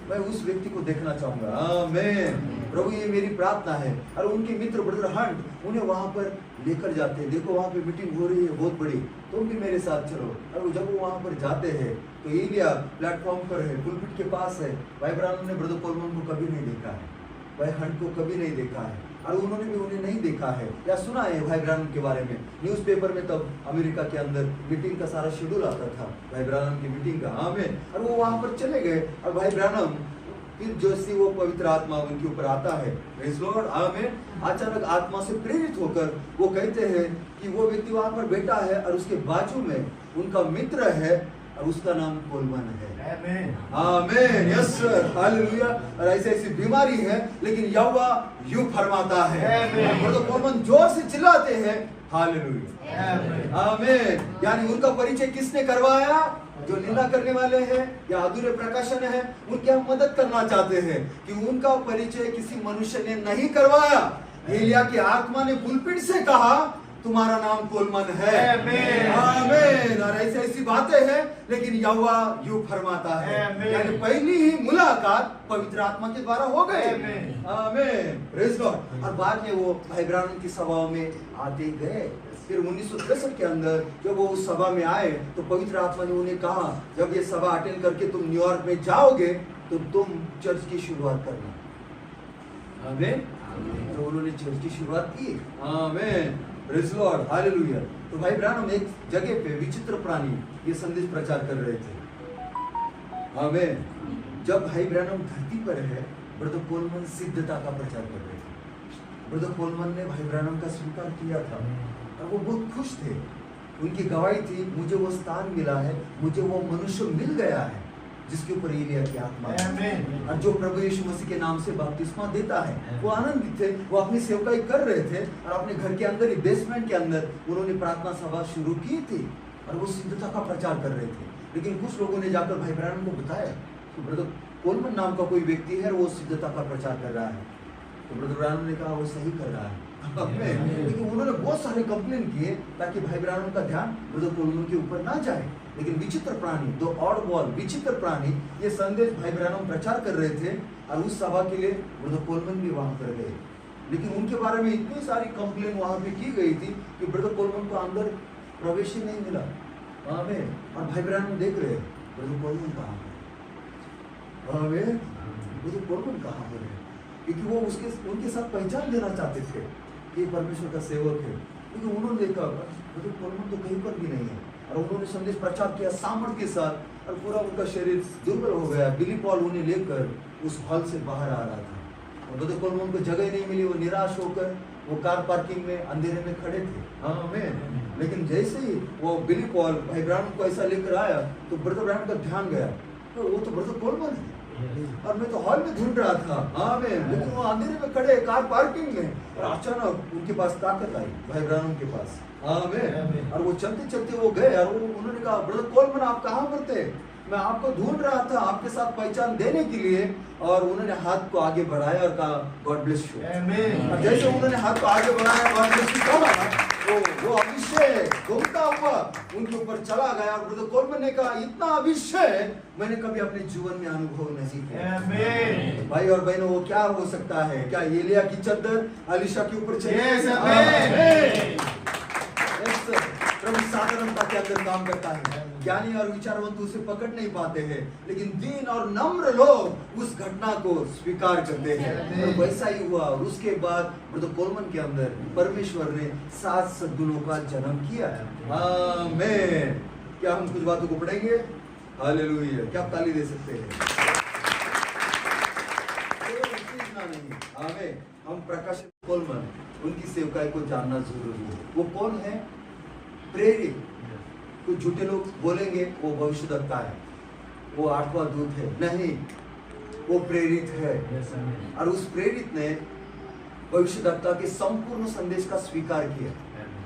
मैं उस व्यक्ति को देखना चाहूंगा। आमीन। प्रभु ये मेरी प्रार्थना है। और उनके मित्र ब्रदर हंट उन्हें वहां पर लेकर जाते हैं। देखो वहां पे मीटिंग हो रही है बहुत बड़ी, तुम भी मेरे साथ चलो। और जब वो वहां पर जाते हैं तो एलिया प्लेटफॉर्म पर है, पुलपिट के पास है। भाई ब्रैनम ने ब्रदर कोलमन को कभी नहीं देखा है, भाई हंट को कभी नहीं देखा है, और उन्होंने भी उन्हें नहीं देखा है या सुना है भाई ब्रैनम के बारे में। न्यूज़पेपर में तब अमेरिका के अंदर मीटिंग का सारा शेड्यूल आता था भाई ब्रैनम की मीटिंग का। आमीन। और वो वहां पर चले गए और भाई ब्रैनम फिर जैसे वो पवित्र आत्मा उनके ऊपर आता है, प्रेज़ लॉर्ड, आमीन, अचानक आत्मा से प्रेरित होकर वो कहते हैं कि वो व्यक्ति वहां पर बैठा है और उसके बाजू में उनका मित्र है और उसका नाम कोलमन है। आमीन। Yes sir. हालेलुया। और ऐसी ऐसी बीमारी है, लेकिन यहोवा यूं फरमाता है। ब्रदर कोलमन जोर से चिल्लाते हैं, हालेलुया। आमीन। यानी उनका परिचय किसने करवाया? जो निंदा करने वाले हैं या अधूरे प्रकाशन है, उनकी हम मदद करना चाहते हैं कि उनका परिचय किसी मनुष्य ने नहीं करवाया। एलिया की आत्मा ने पुलपिट से कहा, तुम्हारा नाम कोलमन है। आमीन। और ऐसी ऐसी बातें हैं, लेकिन यहोवा यूं फरमाता है। यानी पहली ही मुलाकात पवित्र आत्मा के द्वारा हो गए। आमीन। Praise God. और बाद में वो भाई ब्रैनम की सभाओं में आते गए। फिर 1963 के अंदर जब वो उस सभा में आए तो पवित्र आत्मा ने उन्हें कहा, जब ये सभा अटेंड करके तुम न्यूयॉर्क में जाओगे तो तुम चर्च की शुरुआत करना। आमीन। तो उन्होंने चर्च की शुरुआत की। आमीन। Praise Lord. हालेलुया। तो भाई ब्रैनम एक जगह पे विचित्र प्राणी ये संदेश प्रचार कर रहे थे। आमीन। जब भाई ब्रैनम धरती पर है, ब्रदर कोलमन सिद्धता का प्रचार कर रहे थे। ब्रदर कोलमन ने भाई ब्रैनम का स्वीकार किया था और वो बहुत खुश थे। उनकी गवाही थी, मुझे वो स्थान मिला है, मुझे वो मनुष्य मिल गया है जिसके ऊपर एलिया की आत्मा है और जो प्रभु यीशु मसीह के नाम से बपतिस्मा देता है। वो आनंदित थे। वो अपनी सेवकाई कर रहे थे और अपने घर के अंदर ही बेसमेंट के अंदर उन्होंने प्रार्थना सभा शुरू की थी और वो सिद्धता का प्रचार कर रहे थे। लेकिन कुछ लोगों ने जाकर भाई ब्रैनम को बताया कि ब्रदर कोलमन नाम का कोई व्यक्ति है, वो सिद्धता का प्रचार कर रहा है। तो ब्रदर ब्रैनम ने कहा, वो सही कर रहा है, लेकिन उन्होंने बहुत सारे कंप्लेन किए ताकि भाई ब्राह्मण का ध्यान ब्रदर कोलमन के ऊपर ना जाए। लेकिन विचित्र प्राणी, दो ऑड बॉल विचित्र प्राणी ये संदेश भाई ब्राह्मण प्रचार कर रहे थे और उस सभा के लिए ब्रदर कोलमन भी वहां पर गए। लेकिन उनके बारे में इतनी सारी कंप्लेन वहां पे की गई थी कि ब्रदर कोलमन को अंदर प्रवेश ही नहीं मिला। आमीन। और भाई ब्राह्मण देख रहे ब्रदर कोलमन कहाँ है, आमीन, ब्रदर कोलमन कहाँ पर है, क्योंकि वो उनके साथ पहचान देना चाहते थे कि परमेश्वर का सेवक है। लेकिन उन्होंने देखा ब्रदर कोलमन तो कहीं पर भी नहीं है और उन्होंने संदेश प्रचार किया सामर्थ के साथ और पूरा उनका शरीर दुर्बल हो गया। बिली पॉल उन्हें लेकर उस हॉल से बाहर आ रहा था और ब्रदर कोलमन को जगह नहीं मिली। वो निराश होकर वो कार पार्किंग में अंधेरे में खड़े थे। हाँ आमीन। लेकिन जैसे ही वो बिली पॉल भाई ब्राह्मण को ऐसा लेकर आया तो ब्रदर ब्राह्मण का ध्यान गया तो वो तो ब्रदर कोलमन है और मैं तो हॉल में ढूंढ रहा था। हाँ मैं, लेकिन वो अंधेरे में खड़े कार पार्किंग में और अचानक उनके पास ताकत आई भाई ब्राह्मण के पास। हाँ मैं, और वो चलते चलते वो गए और उन्होंने कहा ब्रदर कोलमन आप कहाँ पर थे, मैं आपको ढूंढ रहा था आपके साथ पहचान देने के लिए। और उन्होंने हाथ को आगे बढ़ाया और कहा गॉड ब्लेस यू। और जैसे उन्होंने हाथ को आगे बढ़ाया गॉड ब्लेस यू कहा वो अभिषेक घूमता हुआ उनके ऊपर चला गया। और ब्रदर कोलमन ने कहा इतना अभिषेक मैंने कभी अपने जीवन में अनुभव नहीं किया। भाई और बहनों वो क्या हो सकता है, क्या एलिया की चद्दर अलीशा के ऊपर चली? प्रभु साधारणता के अंदर काम करता है। ज्ञानी और विचारवंत उसे पकड़ नहीं पाते हैं लेकिन दीन और नम्र लोग उस घटना को स्वीकार करते हैं। और वैसा ही हुआ और उसके बाद ब्रदर कोलमन के अंदर परमेश्वर ने 7 सद्गुणों का जन्म किया। आमीन। क्या हम कुछ बातों को पढ़ेंगे? हालेलुया। क्या आप ताली दे सकते हैं? नहीं, आमीन। हम प्रकाशित कोलमन उनकी सेवकाई को जानना जरूरी है। वो कौन है? प्रेरित। कुछ झूठे लोग बोलेंगे वो भविष्यद्वक्ता है, वो 8वां दूत है। नहीं, वो प्रेरित है। और उस प्रेरित ने भविष्यद्वक्ता के संपूर्ण संदेश का स्वीकार किया।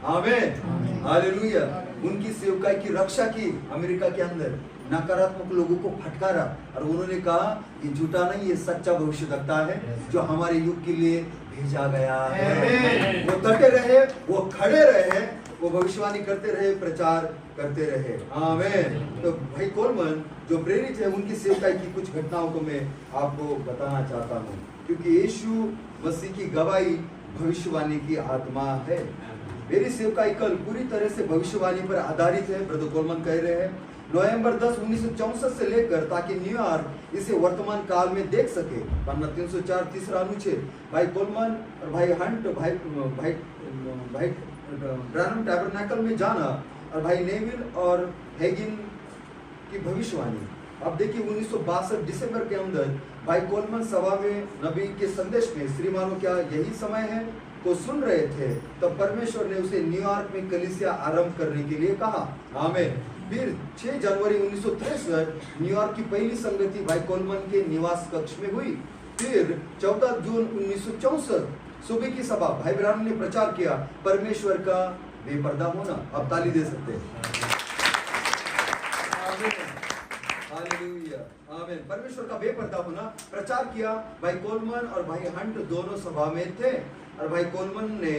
आमीन, हालेलुया। उनकी सेवकाई की रक्षा की। अमेरिका के अंदर नकारात्मक लोगों को फटकारा और उन्होंने कहा कि झूठा नहीं, ये सच्चा भविष्यद्वक्ता है जो हमारे युग के लिए भेजा गया है। वो डटे रहे, वो खड़े रहे, वो भविष्यवाणी करते रहे, प्रचार करते रहे। आमीन। तो भाई कोलमन जो प्रेरित है उनकी सेवकाई की कुछ घटनाओं को मैं आपको बताना चाहता हूँ, क्योंकि यीशु मसीह की गवाही भविष्यवाणी की आत्मा है। मेरी सेवकाई कल पूरी तरह से भविष्यवाणी पर आधारित है। ब्रदर कोलमन कह रहे हैं नवंबर 10, 1964 से लेकर ताकि न्यूयॉर्क इसे वर्तमान काल में देख सके। पन्ना 304 तीसरा अनुच्छेद। भाई कोलमन और भाई हंट भाई ब्रैनम टैबरनेकल में जाना और भाई नेविल और हेगिन की भविष्यवाणी। अब देखिए 1962 दिसंबर के अंदर भाई कोलमन सभा में नबी के संदेश में श्रीमानों क्या यही समय है को सुन रहे थे तब परमेश्वर ने उसे न्यूयॉर्क में कलीसिया आरंभ करने के लिए कहा। आमीन। फिर 6 जनवरी 1963 न्यूयॉर्क की पहली संगति भाई कोलमन के निवास कक्ष में हुई। फिर 14 जून 1964 सुबह की सभा भाई ब्राह्मण ने प्रचार किया परमेश्वर का बेपर्दा होना। अब ताली दे सकते हैं। हालेलुया, आमीन। परमेश्वर का बेपर्दा होना प्रचार किया। भाई कोलमन और भाई हंट दोनों सभा में थे और भाई कोलमन ने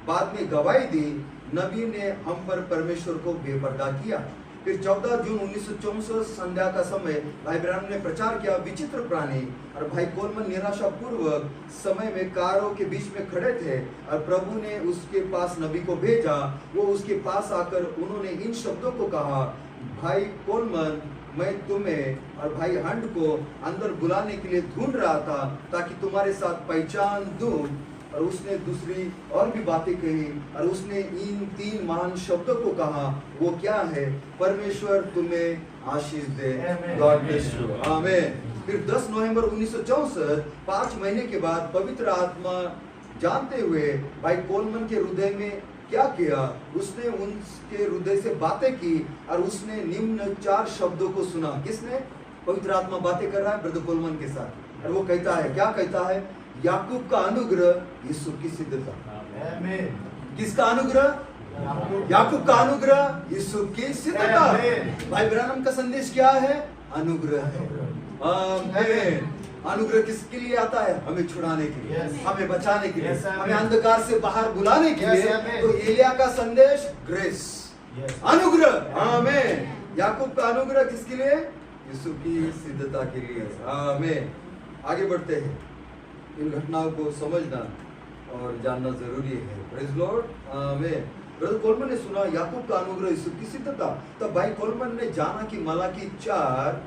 बाद में गवाही दी नबी ने हम पर परमेश्वर को बेपर्दा किया। फिर 14 जून 1964 संध्या का समय भाई ब्राह्मण ने प्रचार किया विचित्र प्राणी और भाई कोलमन निराशापूर्वक समय में कारों के बीच में खड़े थे और प्रभु ने उसके पास नबी को भेजा। वो उसके पास आकर उन्होंने इन शब्दों को कहा, भाई कोलमन मैं तुम्हें और भाई हंट को अंदर बुलाने के लिए ढूंढ रहा था ताकि तुम्हारे साथ पहचान दूं। और उसने दूसरी और भी बातें कही और उसने इन 3 महान शब्दों को कहा। वो क्या है? परमेश्वर तुम्हें आशीष दे। God bless you. आमीन। फिर 10 नवंबर 1964 5 महीने के बाद पवित्र आत्मा जानते हुए भाई कोलमन के हृदय में क्या किया, उसने उनके हृदय से बातें की और उसने निम्न 4 शब्दों को सुना। किसने? पवित्र आत्मा बातें कर रहा है ब्रदर कोलमन के साथ और वो कहता है, क्या कहता है? याकूब का अनुग्रह यीशु की सिद्धता। किसका अनुग्रह? याकूब का अनुग्रह यीशु की सिद्धता। भाई ब्राह्मण का संदेश क्या है? अनुग्रह है। आमीन। अनुग्रह किसके लिए आता है? हमें छुड़ाने के लिए, Yes. हमें बचाने के लिए, Yes, amen. हमें अंधकार से बाहर बुलाने के Yes, लिए। amen. तो एलिया का संदेश ग्रेस, Yes. अनुग्रह। आमेन। याकूब का अनुग्रह किसके लिए? यीशु की सिद्धता के लिए। आमेन। आगे बढ़ते हैं। इन घटनाओं को समझना और जानना जरूरी है। Praise Lord. Amen. Brother Colman ने सुना याकूब का अनुग्रह यीशु की सिद्धता, तब भाई कोलमन ने जाना कि मलाकी 4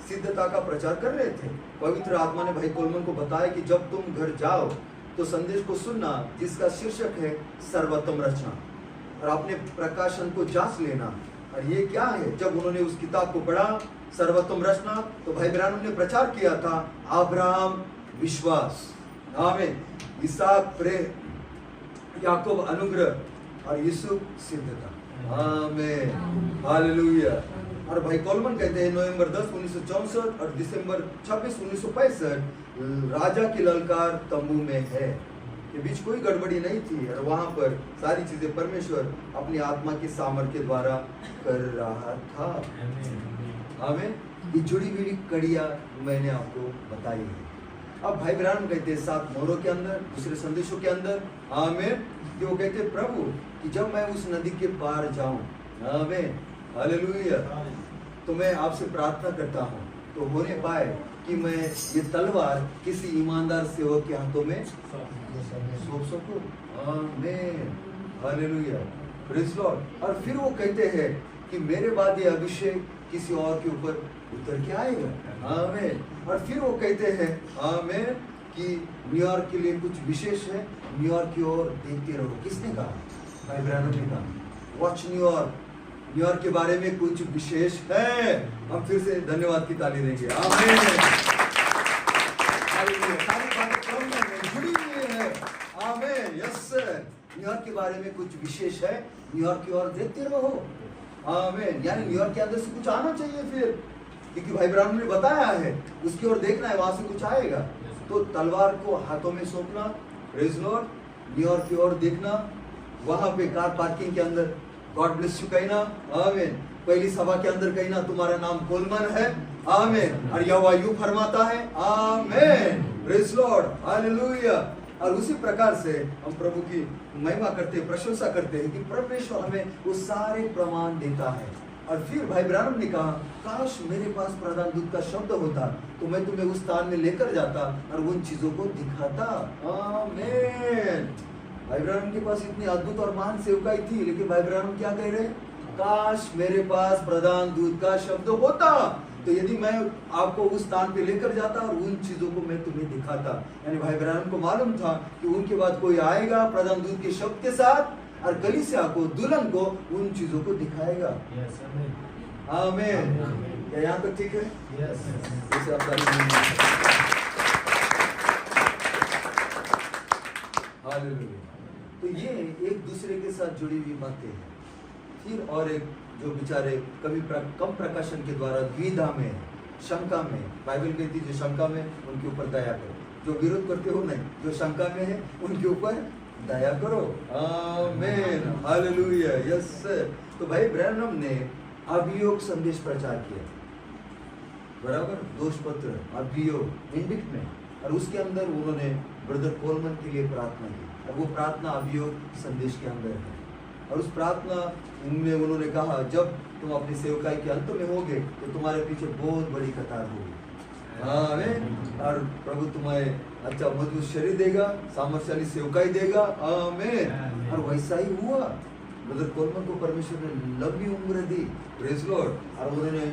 सिद्धता का प्रचार कर रहे थे। पवित्र आत्मा ने भाई कोलमन को बताया कि जब तुम घर जाओ तो संदेश को सुनना जिसका शीर्षक है सर्वोत्तम रचना, और अपने प्रकाशन को जांच लेना। और ये क्या है? जब उन्होंने उस किताब को पढ़ा सर्वोत्तम रचना, तो भाई ब्रायन ने प्रचार किया था अब्राहम विश्वास, आमीन, इसहाक प्रेम, याकूब अनुग्रह और यूसुफ सिद्धता। आमीन, हालेलुया। और भाई कोलमन कहते हैं नवंबर 10, 1964 और दिसंबर 26, 1965 राजा की ललकार तंबू में है के बीच कोई गड़बड़ी नहीं थी, और वहां पर सारी चीजें परमेश्वर अपनी आत्मा की सामर्थ्य द्वारा कर रहा था। आमीन। ये जुड़ी हुई कड़ियां मैंने आपको बताई है। अब भाई ब्रायन कहते हैं 7 मोहरों के अंदर, दूसरे संदेशों के अंदर, आमीन, कि वो कहते हैं प्रभु कि जब मैं उस नदी के पार जाऊं, आमीन, हालेलुया, तो मैं आपसे प्रार्थना करता हूं तो होने पाए कि मैं ये तलवार किसी ईमानदार सेवक के हाथों में सौंप सकूं। आमीन, हालेलुया, प्रेज़ लॉर्ड। और फिर वो कहते हैं कि मेरे बाद ये अभिषेक किसी और के ऊपर उतर के आएगा। आमीन। और फिर वो कहते हैं आमीन कि न्यूयॉर्क के लिए कुछ विशेष है, न्यूयॉर्क की ओर देखते रहो। किसने कहा? भाई ब्रायन ने कहा, वॉच न्यूयॉर्क, न्यूयॉर्क के बारे में कुछ विशेष है। हम फिर से धन्यवाद की ताली देंगे। आमीन। सारी बातें प्रभु में जुड़ी हुई है। आमीन, यस सर। न्यूयॉर्क के बारे में कुछ विशेष है, न्यूयॉर्क की ओर देखते रहो। आमीन। यानी न्यूयॉर्क के अंदर से कुछ आना चाहिए फिर, क्योंकि भाई ब्रायन ने बताया है उसकी ओर देखना है, वहां से कुछ आएगा। तो तलवार को हाथों में सौंपना, प्रेज़ लॉर्ड, न्यूयॉर्क की ओर देखना, वहां पे कार पार्किंग के अंदर गॉड ब्लेस यू कहना, आमीन, पहली सभा के अंदर कहना तुम्हारा नाम कोलमन है, आमीन, और यहोवा यूं फरमाता है, आमीन, प्रेज़ लॉर्ड, हालेलुया। और उसी प्रकार से हम प्रभु की महिमा करते, प्रशंसा करते हैं कि परमेश्वर हमें वो सारे प्रमाण देता है। और फिर भाई ब्रायन ने कहा, काश मेरे पास प्रधान दूत का शब्द होता तो मैं तुम्हें उस स्थान में लेकर जाता और उन चीजों को दिखाता। आमीन। भाई ब्रायन के पास इतनी अद्भुत और महान सेवकाई थी, लेकिन भाई ब्रायन क्या कह रहे? काश मेरे पास प्रधान दूत का शब्द होता तो यदि मैं आपको उस स्थान पे लेकर जाता और उन चीजों को मैं तुम्हें दिखाता। यानी भाई ब्रायन को मालूम था कि उनके बाद कोई आएगा प्रधान दूत के शब्द के साथ और कलीसिया को, दुल्हन को उन चीजों को दिखाएगा। आमीन। क्या यहाँ तक ठीक है? जैसे आप हालेलुया। तो ये एक दूसरे के साथ जुड़ी हुई बातें हैं। फिर और एक जो बेचारे कभी कम प्रकाशन के द्वारा द्विधा में, शंका में, बाइबल कहती है जो शंका में उनके ऊपर दया करो, जो विरोध करते हो नहीं, जो शंका में है उनके ऊपर दया करो। आमीन, हालेलुया, यस सर। तो भाई ब्रैनम ने अभियोग संदेश प्रचार किया, बराबर, दोष पत्र, अभियोग, इंडिक्ट में, और उसके अंदर उन्होंने ब्रदर कोलमन के लिए प्रार्थना की, और वो प्रार्थना अभियोग संदेश के अंदर है। और उस प्रार्थना में उन्होंने कहा, जब तुम अपनी सेवकाई के अंत में होगे तो तुम्हारे पीछे बहुत बड़ी कतार होगी। आमीन। और प्रभु तुम्हें अच्छा मजबूत शरीर देगा, सामर्थ्यशाली सेवकाई देगा। आमीन। और वैसा ही हुआ। ब्रदर कोलमन को परमेश्वर ने लंबी उम्र दी, प्रेज़ लॉर्ड, और उन्होंने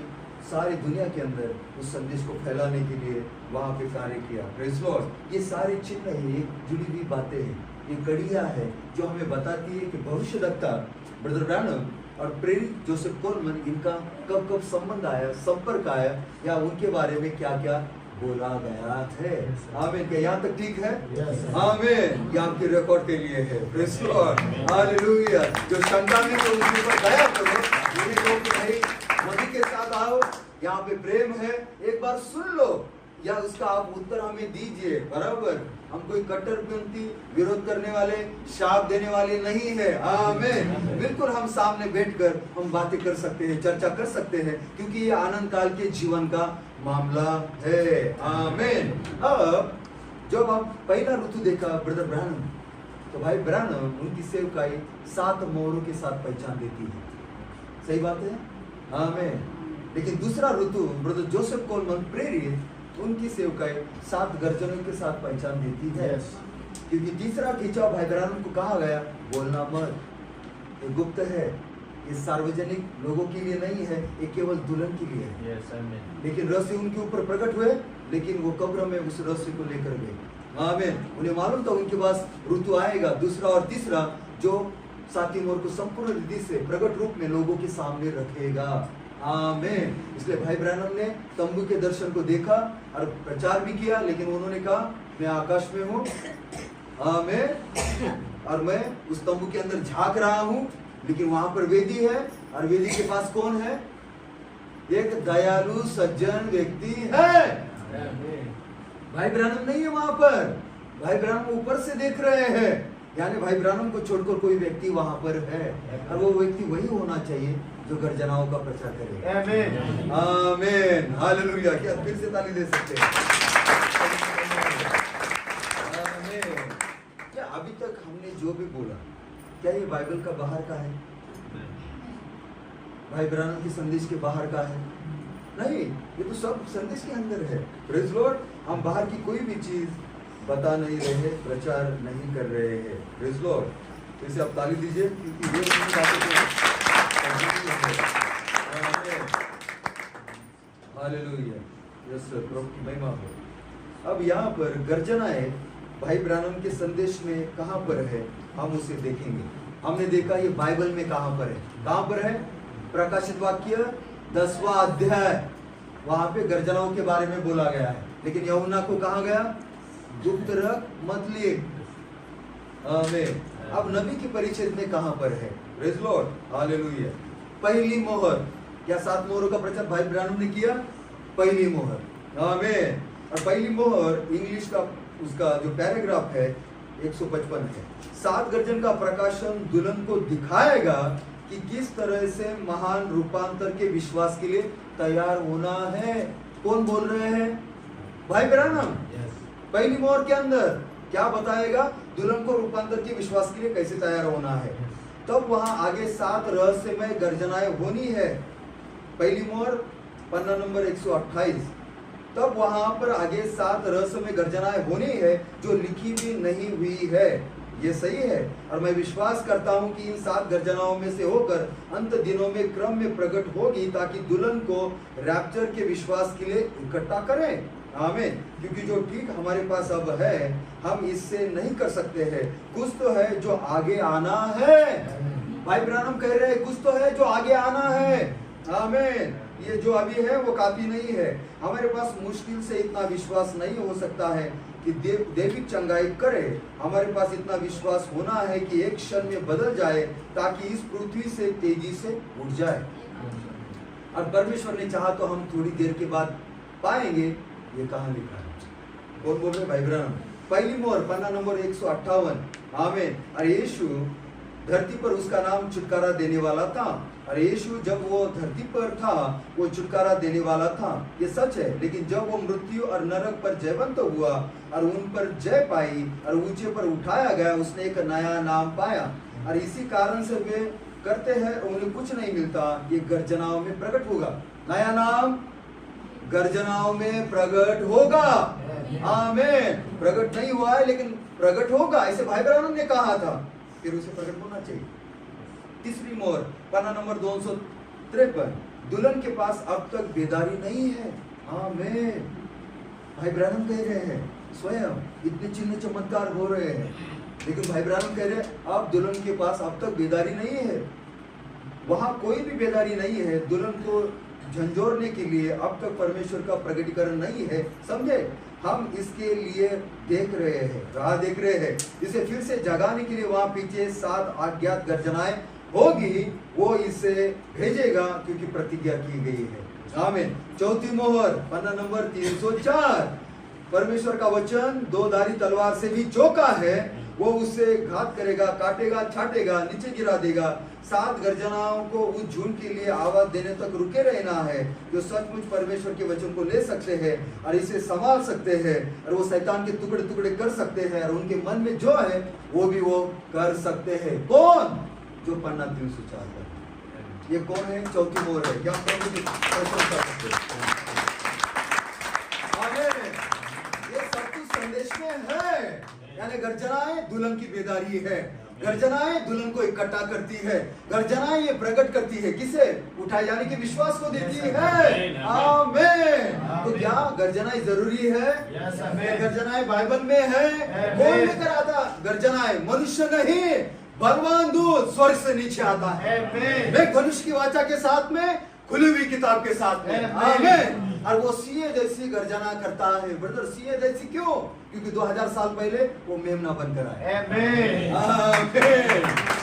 सारी दुनिया के अंदर उस संदेश को फैलाने के लिए वहां पे कार्य किया, प्रेज़ लॉर्ड। ये सारे चिन्ह है, जुड़ी हुई बातें हैं, ये कड़ियां है जो हमें बताती है कि भविष्यवक्ता ब्रदर ब्रैनम और प्रेरित जोसेफ कोलमन, इनका कब कब संबंध आया, संपर्क आया, या उनके बारे में क्या क्या बोला गया है। आमीन। क्या यहाँ तक ठीक है? आमीन। ये आपके रिकॉर्ड के लिए है, प्रेज़ लॉर्ड, हालेलुया। जो शंका में तो उसके ऊपर दया करो, ये कहो कि भाई मसीह के साथ आओ, यहाँ पे प्रेम है, एक बार सुन लो, या उसका आप उत्तर हमें दीजिए। बराबर, हम कोई कट्टरपंथी विरोध करने वाले, शाप देने वाले नहीं है। आमीन। बिल्कुल हम सामने बैठकर हम बातें कर सकते हैं, चर्चा कर सकते हैं, क्योंकि ये आनंद काल के जीवन का मामला है। आमीन। अब जब आप पहला ऋतु देखा ब्रदर ब्रानम, तो भाई ब्रानम उनकी सेवकाई 7 मोहरों के साथ पहचान देती है। सही बात है। आमीन। लेकिन दूसरा ऋतु ब्रदर जोसेफ कोलमन प्रेरित, उनकी सेवकाई 7 गर्जनों के साथ पहचान देती है। क्योंकि तीसरा खिंचाव भाई ब्रानम को कहा गया, बोलना मत, ये गुप्त है, ये सार्वजनिक लोगों के लिए नहीं है, ये केवल दुल्हन के लिए है। लेकिन रहस्य उनके ऊपर प्रकट हुए, लेकिन वो कब्र में उस रहस्य को लेकर गए। आमीन। उन्हें मालूम था उनके पास ऋतु आएगा, दूसरा और तीसरा, जो 7 मोहर को संपूर्ण रीति से प्रकट रूप में लोगों के सामने रखेगा। आमीन। इसलिए भाई ब्रानम ने तंबू के दर्शन को देखा और प्रचार भी किया, लेकिन उन्होंने कहा मैं आकाश में हूँ। आमीन। और मैं उस तंबू के अंदर झांक रहा हूँ, लेकिन वहां पर वेदी है, और वेदी के पास कौन है? एक दयालु सज्जन व्यक्ति है। भाई ब्रानम नहीं है वहां पर, भाई ब्रानम ऊपर से देख रहे हैं, यानी भाई ब्रानम को छोड़कर कोई व्यक्ति वहां पर है, और वो व्यक्ति वही होना चाहिए जो गर्जनाओं का प्रचार करे। आमीन। आमीन। हालेलुया। क्या फिर से ताली दे सकते हैं? आमीन। क्या अभी तक हमने जो भी बोला, क्या ये बाइबल का बाहर का है? भाई ब्रानम की संदेश के बाहर का है? नहीं, ये तो सब संदेश के अंदर है। Praise Lord. हम बाहर की कोई भी चीज बता नहीं रहे, प्रचार नहीं कर रहे हैं। Praise Lord. तो इसे आप ताली दीजिए, क्योंकि ये हालेलुया। यस सर, प्रभु की महिमा हो। अब यहाँ पर गर्जनाएं भाई ब्रानम के संदेश में कहाँ पर है, हम उसे देखेंगे। हमने देखा ये बाइबल में कहाँ पर है, कहाँ पर है? प्रकाशित वाक्य 10वां अध्याय, वहां पे गर्जनाओं के बारे में बोला गया है। लेकिन यूहन्ना को कहा गया, गुप्त रख, मत लिख। आमीन। अब नबी की परिच्छेद में कहां पर है? Praise Lord. हालेलुया। पहली मोहर, क्या 7 मोहरों का प्रचार भाई ब्रानम ने किया? पहली मोहर। आमीन। और पहली मोहर इंग्लिश का उसका जो पैराग्राफ है 155 है। 7 गर्जन का प्रकाशन दुल्हन को दिखाएगा कि किस तरह से महान रूपांतर के विश्वास के लिए तैयार होना है। कौन बोल रहे हैं? भाई ब्रानम। पहली मोहर के अंदर क्या बताएगा? दुल्हन को रूपांतर के विश्वास के लिए कैसे तैयार होना है। तब वहां आगे 7 रहस्यमय गर्जनाएं होनी है। पहली मोहर पन्ना नंबर 128। तब वहां पर आगे 7 रहस्यमय गर्जनाएं होनी है जो लिखी भी नहीं हुई है। ये सही है, और मैं विश्वास करता हूं कि इन 7 गर्जनाओं में से होकर अंत दिनों में क्रम में प्रकट होगी, ताकि दुल्हन को रैप्चर के विश्वास के लिए इकट्ठा करें। आमीन। क्योंकि जो ठीक हमारे पास अब है, हम इससे नहीं कर सकते हैं। कुछ तो है जो आगे आना है। भाई ब्रानम कह रहे हैं कुछ तो है जो आगे आना है। आमीन। ये जो अभी है वो काफी नहीं है। हमारे पास मुश्किल से इतना विश्वास नहीं हो सकता है कि दैविक चंगाई करे। हमारे पास इतना विश्वास होना है कि एक क्षण में बदल जाए, ताकि इस पृथ्वी से तेजी से उठ जाए। और परमेश्वर ने चाहा तो हम थोड़ी देर के बाद पाएंगे। ये कहाँ लिखा है? कौन बोल रहे? भाई ब्रानम। पहली मोहर पन्ना नंबर 158। आमीन। और यीशु धरती पर, उसका नाम छुटकारा देने वाला था। और यीशु जब वो धरती पर था, वो छुटकारा देने वाला था, ये सच है। लेकिन जब वो मृत्यु और नरक पर जयवंत हुआ और उन पर जय पाई और ऊंचे पर उठाया गया, उसने एक नया नाम पाया। और इसी कारण से वे करते हैं, उन्हें कुछ नहीं मिलता। ये गर्जनाओं में प्रकट होगा। नया नाम गर्जनाओं में प्रकट होगा। आमीन। प्रकट नहीं हुआ है, लेकिन प्रकट होगा, ऐसे भाई ब्रानम ने कहा था। फिर उसे प्रकट होना चाहिए। तीसरी मोहर पन्ना नंबर 253। दुल्हन के पास अब तक बेदारी नहीं है। आमीन। भाई ब्रानम कह रहे हैं स्वयं इतने चिन्ह चमत्कार हो रहे हैं, लेकिन भाई ब्रानम कह रहे हैं अब दुल्हन के पास अब तक बेदारी नहीं है। वहां कोई भी बेदारी नहीं है। दुल्हन को झंझोरने के लिए अब तक परमेश्वर का प्रकटीकरण नहीं है। समझे? हम इसके लिए देख रहे हैं, राह देख रहे हैं। इसे फिर से जगाने के लिए वहां पीछे 7 अज्ञात गर्जनाएं होगी वो इसे भेजेगा, क्योंकि प्रतिज्ञा की गई है। आमीन। चौथी मोहर, पन्ना नंबर 304। परमेश्वर का वचन दो धारी तलवार से भी चौका है, वो उसे घात करेगा, काटेगा, छाटेगा, नीचे गिरा देगा। 7 गर्जनाओं को उस झुंड के लिए आवाज देने तक रुके रहना है, जो सचमुच परमेश्वर के वचन को ले सकते हैं और इसे संभाल सकते हैं, और वो शैतान के टुकड़े टुकड़े कर सकते हैं, और उनके मन में जो है वो भी वो कर सकते हैं। कौन? जो पन्ना 304 है। ये कौन है? चौथी मोहर है। क्या प्रभु की प्रशंसा करते हैं? ये सब कुछ संदेश में है। यानी गर्जनाएं दुल्हन की बेदारी है, गर्जनाएं दुल्हन को इकट्ठा करती है, गर्जनाएं ये प्रकट करती है किसे? उठाए जाने के विश्वास को देती है। आमीन। तो क्या गर्जनाएं जरूरी है? गर्जनाएं बाइबल में है। कौन लेकर आता गर्जनाएं? मनुष्य नहीं, भगवान दूत स्वर्ग से नीचे आता है। मैं धनुष की वाचा के साथ में, खुली हुई किताब के साथ में। आमीन। और वो सीए जैसी गर्जना करता है। ब्रदर, सीए जैसी क्यों? क्योंकि 2000 साल पहले वो मेमना बनकर आया।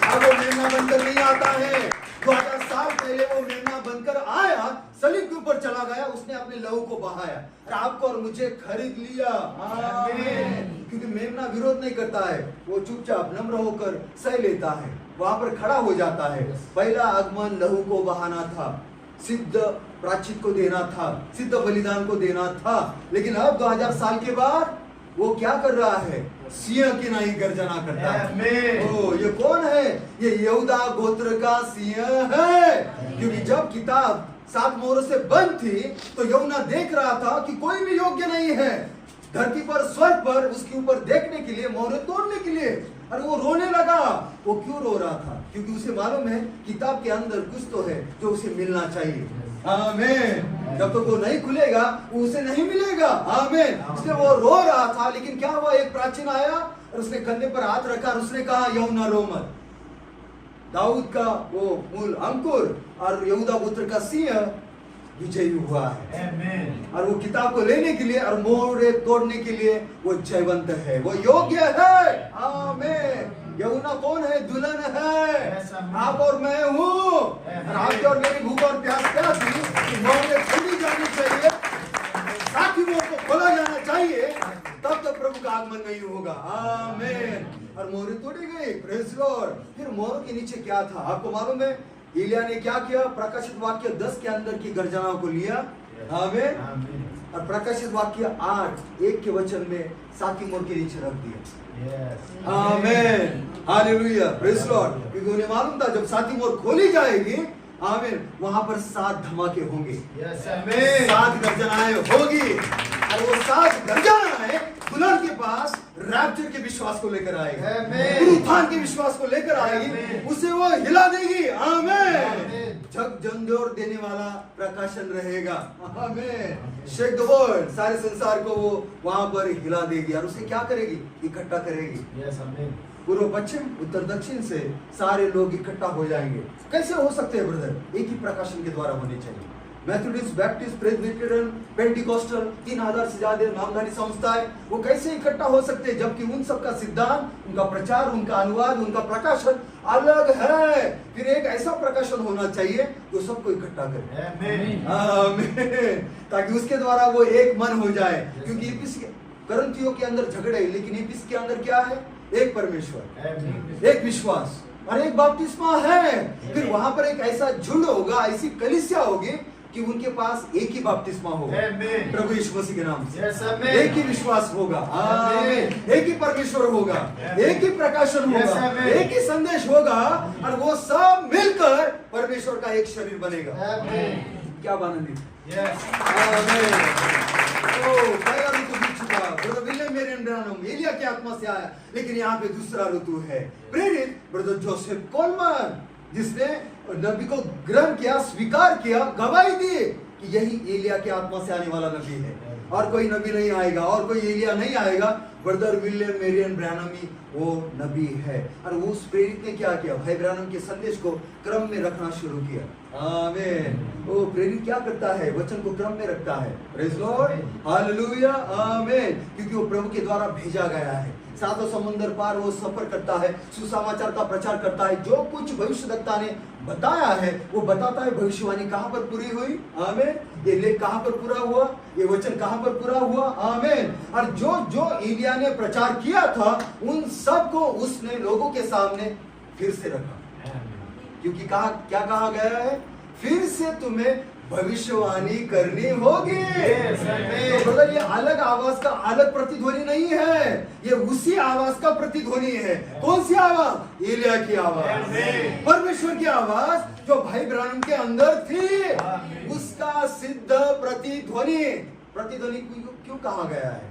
अब वो मेमना बनकर नहीं आता है। 2000 साल पहले वो मेमना बनकर आया, सलीब के ऊपर चला गया, उसने अपने लहू को बहाया और आपको और मुझे खरीद लिया। आमीन। क्योंकि मेमना विरोध नहीं करता है, वो चुपचाप नम्र होकर सह लेता है, वहां पर खड़ा हो जाता है। पहला आगमन लहू को बहाना था, सिद्ध प्राचित को देना था, सिद्ध बलिदान को देना था। लेकिन अब 2000 साल के बाद वो क्या कर रहा है? सिंह की नहीं गर्जना करता है। ओ, ये कौन है? ये यहूदा गोत्र का सिंह है। क्योंकि जब किताब 7 मोहरों से बंद थी तो यूहन्ना देख रहा था कि कोई भी योग्य नहीं है धरती पर, स्वर्ग पर, उसके ऊपर देखने के लिए, मोहरें तोड़ने के लिए। और वो रोने लगा। वो क्यों रो रहा था? क्योंकि उसे मालूम है किताब के अंदर कुछ तो है जो उसे मिलना चाहिए। आमीन। जब तक वो नहीं खुलेगा वो उसे नहीं मिलेगा। आमीन। इसलिए वो रो रहा था। लेकिन क्या हुआ? एक प्राचीन आया और उसने कंधे पर हाथ रखा और उसने कहा, यूहन्ना रो मत। दाऊद का वो मूल अंकुर और यहूदा गोत्र का सिंह विजयी हुआ है। और वो किताब को लेने के लिए और मोहरे तोड़ने के लिए वो जयवंत है, वो योग्य है। आमीन। यूहन्ना कौन है? दुल्हन है। आप और मैं हूँ। आपके और मेरी भूख और प्यास क्या थी? मोहरे खोली जानी चाहिए, साथी मोहर को खोला जाना चाहिए, तब तक प्रभु का आगमन नहीं होगा। आमीन। और मोहरे तोड़ी गई। Praise Lord. फिर मोहरों के नीचे क्या था आपको मालूम है? एलिया ने क्या किया? प्रकाशित वाक्य 10 के अंदर की गर्जनाओं को लिया। आमीन। और प्रकाशित वाक्य 8:1 के वचन में साथी मोहर के नीचे रख दिया। आमीन। हालेलुया। Praise Lord. क्योंकि उन्हें मालूम था जब साथी मोहर खोली जाएगी, आमीन, वहां पर 7 धमाके होंगे, 7 गर्जनाएं होगी। और वो 7 गर्जनाएं दुल्हन के पास रैप्चर के विश्वास को लेकर आएगी, उत्थान के विश्वास को लेकर आएगी, उसे वो हिला देगी। आमीन। जग झंझोर देने वाला प्रकाशन रहेगा। आमीन। शेक द वर्ल्ड, सारे संसार को वो वहां पर हिला देगी। और उसे क्या करेगी? इकट्ठा करेगी। पूर्व पश्चिम, उत्तर दक्षिण से सारे लोग इकट्ठा हो जाएंगे। कैसे हो सकते हैं ब्रदर? एक ही प्रकाशन के द्वारा होने चाहिए। मेथोडिस्ट, बैप्टिस्ट, प्रेस्बिटेरियन, पेंटिकोस्टल, 3000 से ज्यादा नामधारी संस्थाएं, वो कैसे इकट्ठा हो सकते हैं? जबकि उन सबका सिद्धांत, उनका प्रचार, उनका अनुवाद, उनका प्रकाशन अलग है। फिर एक ऐसा प्रकाशन होना चाहिए जो सबको इकट्ठा करे। आमीन। ताकि उसके द्वारा वो एक मन हो जाए। क्योंकि करंथियों के अंदर झगड़े, लेकिन इफिस के अंदर क्या है? एक परमेश्वर, एक विश्वास और एक बपतिस्मा है। फिर वहां पर एक ऐसा झुंड होगा, ऐसी कलीसिया होगी कि उनके पास एक ही बपतिस्मा होगा, प्रभु यीशु मसीह के नाम से। एक ही विश्वास होगा। आमीन। एक ही परमेश्वर होगा, एक ही प्रकाशन होगा, एक ही संदेश होगा, और वो सब मिलकर परमेश्वर का एक शरीर बनेगा। क्या आनंदित। पहला ऋतु बीत चुका, ब्रदर विलियम मेरियन ब्रानम एलिया की आत्मा से आया, लेकिन यहाँ पे दूसरा ऋतु है। प्रेरित ब्रदर जोसेफ कोलमन, जिसने नबी को ग्रहण किया, स्वीकार किया, गवाही दी कि यही एलिया की आत्मा से आने वाला नबी है। और कोई नबी नहीं आएगा, और कोई एलिया नहीं आएगा, ब्रदर विलियम मेरियन ब्रैनम वो नबी है। और उस प्रेरित ने क्या किया, भाई ब्रैनम के संदेश को क्रम में रखना शुरू किया। आमीन। वो प्रेरित क्या करता है, वचन को क्रम में रखता है। प्रेज लॉर्ड, हालेलुया, आमीन। क्योंकि वो प्रभु के द्वारा भेजा गया है। सातों समुद्र पार वो सफर करता है, सुसमाचार का प्रचार करता है। जो कुछ भविष्यवक्ता ने बताया है वो बताता है। भविष्यवाणी कहां पर पूरी हुई, आमीन। ये लेख कहां पर पूरा हुआ, ये वचन कहां पर पूरा हुआ, आमीन। और जो जो एलिया ने प्रचार किया था उन सब को उसने लोगों के सामने फिर से रखा। क्योंकि कहा क्या कहा गया है, फिर से तुम्हें भविष्यवाणी करनी होगी। तो ब्रदर, ये अलग आवाज का अलग प्रतिध्वनि नहीं है, ये उसी आवाज का प्रतिध्वनि है। कौन सी आवाज, एलिया की आवाज, परमेश्वर की आवाज जो भाई ब्राह्मण के अंदर थी, उसका सिद्ध प्रतिध्वनि। प्रतिध्वनि क्यों कहा गया है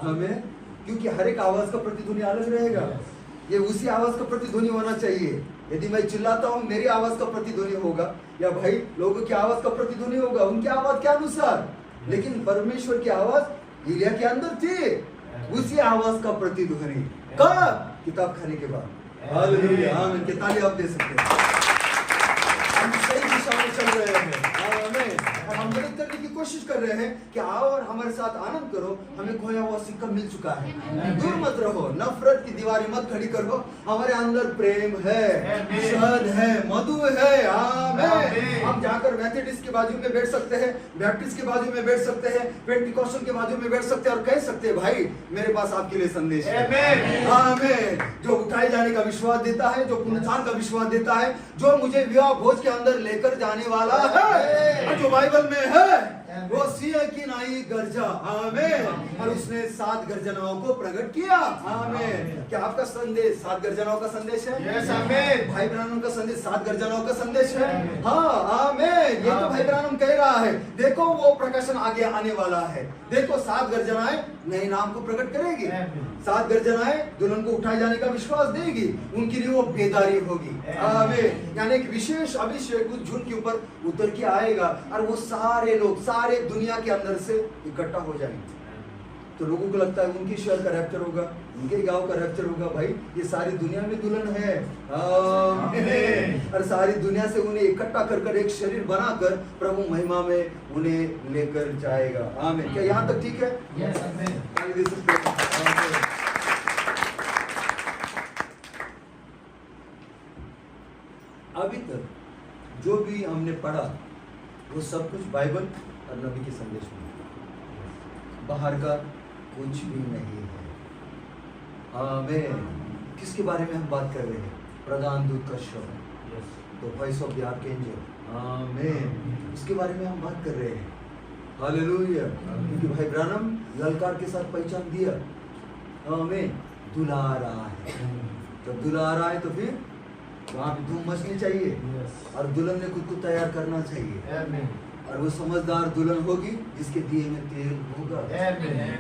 हमें, क्योंकि हर एक आवाज का प्रतिध्वनि अलग रहेगा। ये उसी आवाज का प्रतिध्वनि होना चाहिए। यदि मैं चिल्लाता हूं मेरी आवाज का प्रतिध्वनि होगा, या भाई लोगों की आवाज का प्रतिध्वनि होगा उनकी आवाज के अनुसार। लेकिन परमेश्वर की आवाज एलिया के अंदर थी, उसी आवाज का प्रतिध्वनि। कब, किताब खाने के बाद। हालेलुया, आमीन। के ताली आप दे सकते हैं। हम सही दिशा में चल रहे हैं, आमीन। और हम मदद करने की कोशिश कर रहे हैं कि आओ और हमारे साथ आनंद करो, हमें खोया हुआ सिक्का मिल चुका है। दूर मत रहो, नफरत की दीवारें मत खड़ी करो। हमारे अंदर प्रेम है, शहद है, मधु है, आमीन। हम जाकर मेथोडिस्ट के बाजू में बैठ सकते हैं, बैप्टिस्ट के बाजू में बैठ सकते हैं, पेंटिकॉस्टल के बाजू में बैठ सकते हैं और कह सकते हैं, भाई मेरे पास आपके लिए संदेश है, आमीन। जो उठाए जाने का विश्वास देता है, जो पुनरुत्थान का विश्वास देता है, जो मुझे विवाह भोज के अंदर लेकर जाने वाला है, जो बाइबल में है, वो सिंह की नाई गर्जा, आमीन। और उसने 7 गर्जनाओं को प्रकट किया, आमीन। क्या आपका संदेश 7 गर्जनाओं का संदेश है? यस, आमीन। भाई ब्राह्मण का संदेश 7 गर्जनाओं का संदेश है। हाँ, आमीन। ये तो भाई ब्राह्मण कह रहा है, देखो वो प्रकाशन आगे आने वाला है। देखो 7 गर्जनाएं नए नाम को प्रकट करेगी, 7 गर्जनाएं दुल्हन को उठाए जाने का विश्वास देगी, उनके लिए वो बेदारी होगी, आमीन। यानी एक विशेष अभिषेक उस झुंड के ऊपर उतर के आएगा और वो सारे लोग सारे दुनिया के अंदर से इकट्ठा हो जाएंगे। तो लोगों को लगता है उनके शहर का रैप्चर होगा, उनके गांव का रैप्चर होगा। भाई ये सारी दुनिया में दुल्हन है, और सारी दुनिया से उन्हें इकट्ठा कर एक शरीर बनाकर प्रभु महिमा में उन्हें लेकर जाएगा, आमीन। क्या यहाँ तक ठीक है? यस, आमीन। अभी तक जो भी हमने पढ़ा वो सब कुछ बाइबल और नबी के संदेश में, बाहर का कुछ भी नहीं है, आमीन। किसके बारे में हम बात कर रहे हैं? प्रधान दूत का शब्द, तो वॉइस ऑफ द आर्कएंजल, आमीन। उसके बारे में हम बात कर रहे हैं, हालेलुया। क्योंकि भाई ब्राह्मण ललकार के साथ पहचान दिया, आमीन, दूल्हा आ रहा है। जब दूल्हा आ रहा है तो फिर वहां पे धूम मचनी चाहिए और दुल्हन ने खुद को तैयार करना चाहिए, और वो समझदार दुल्हन होगी जिसके दिए में तेल होगा।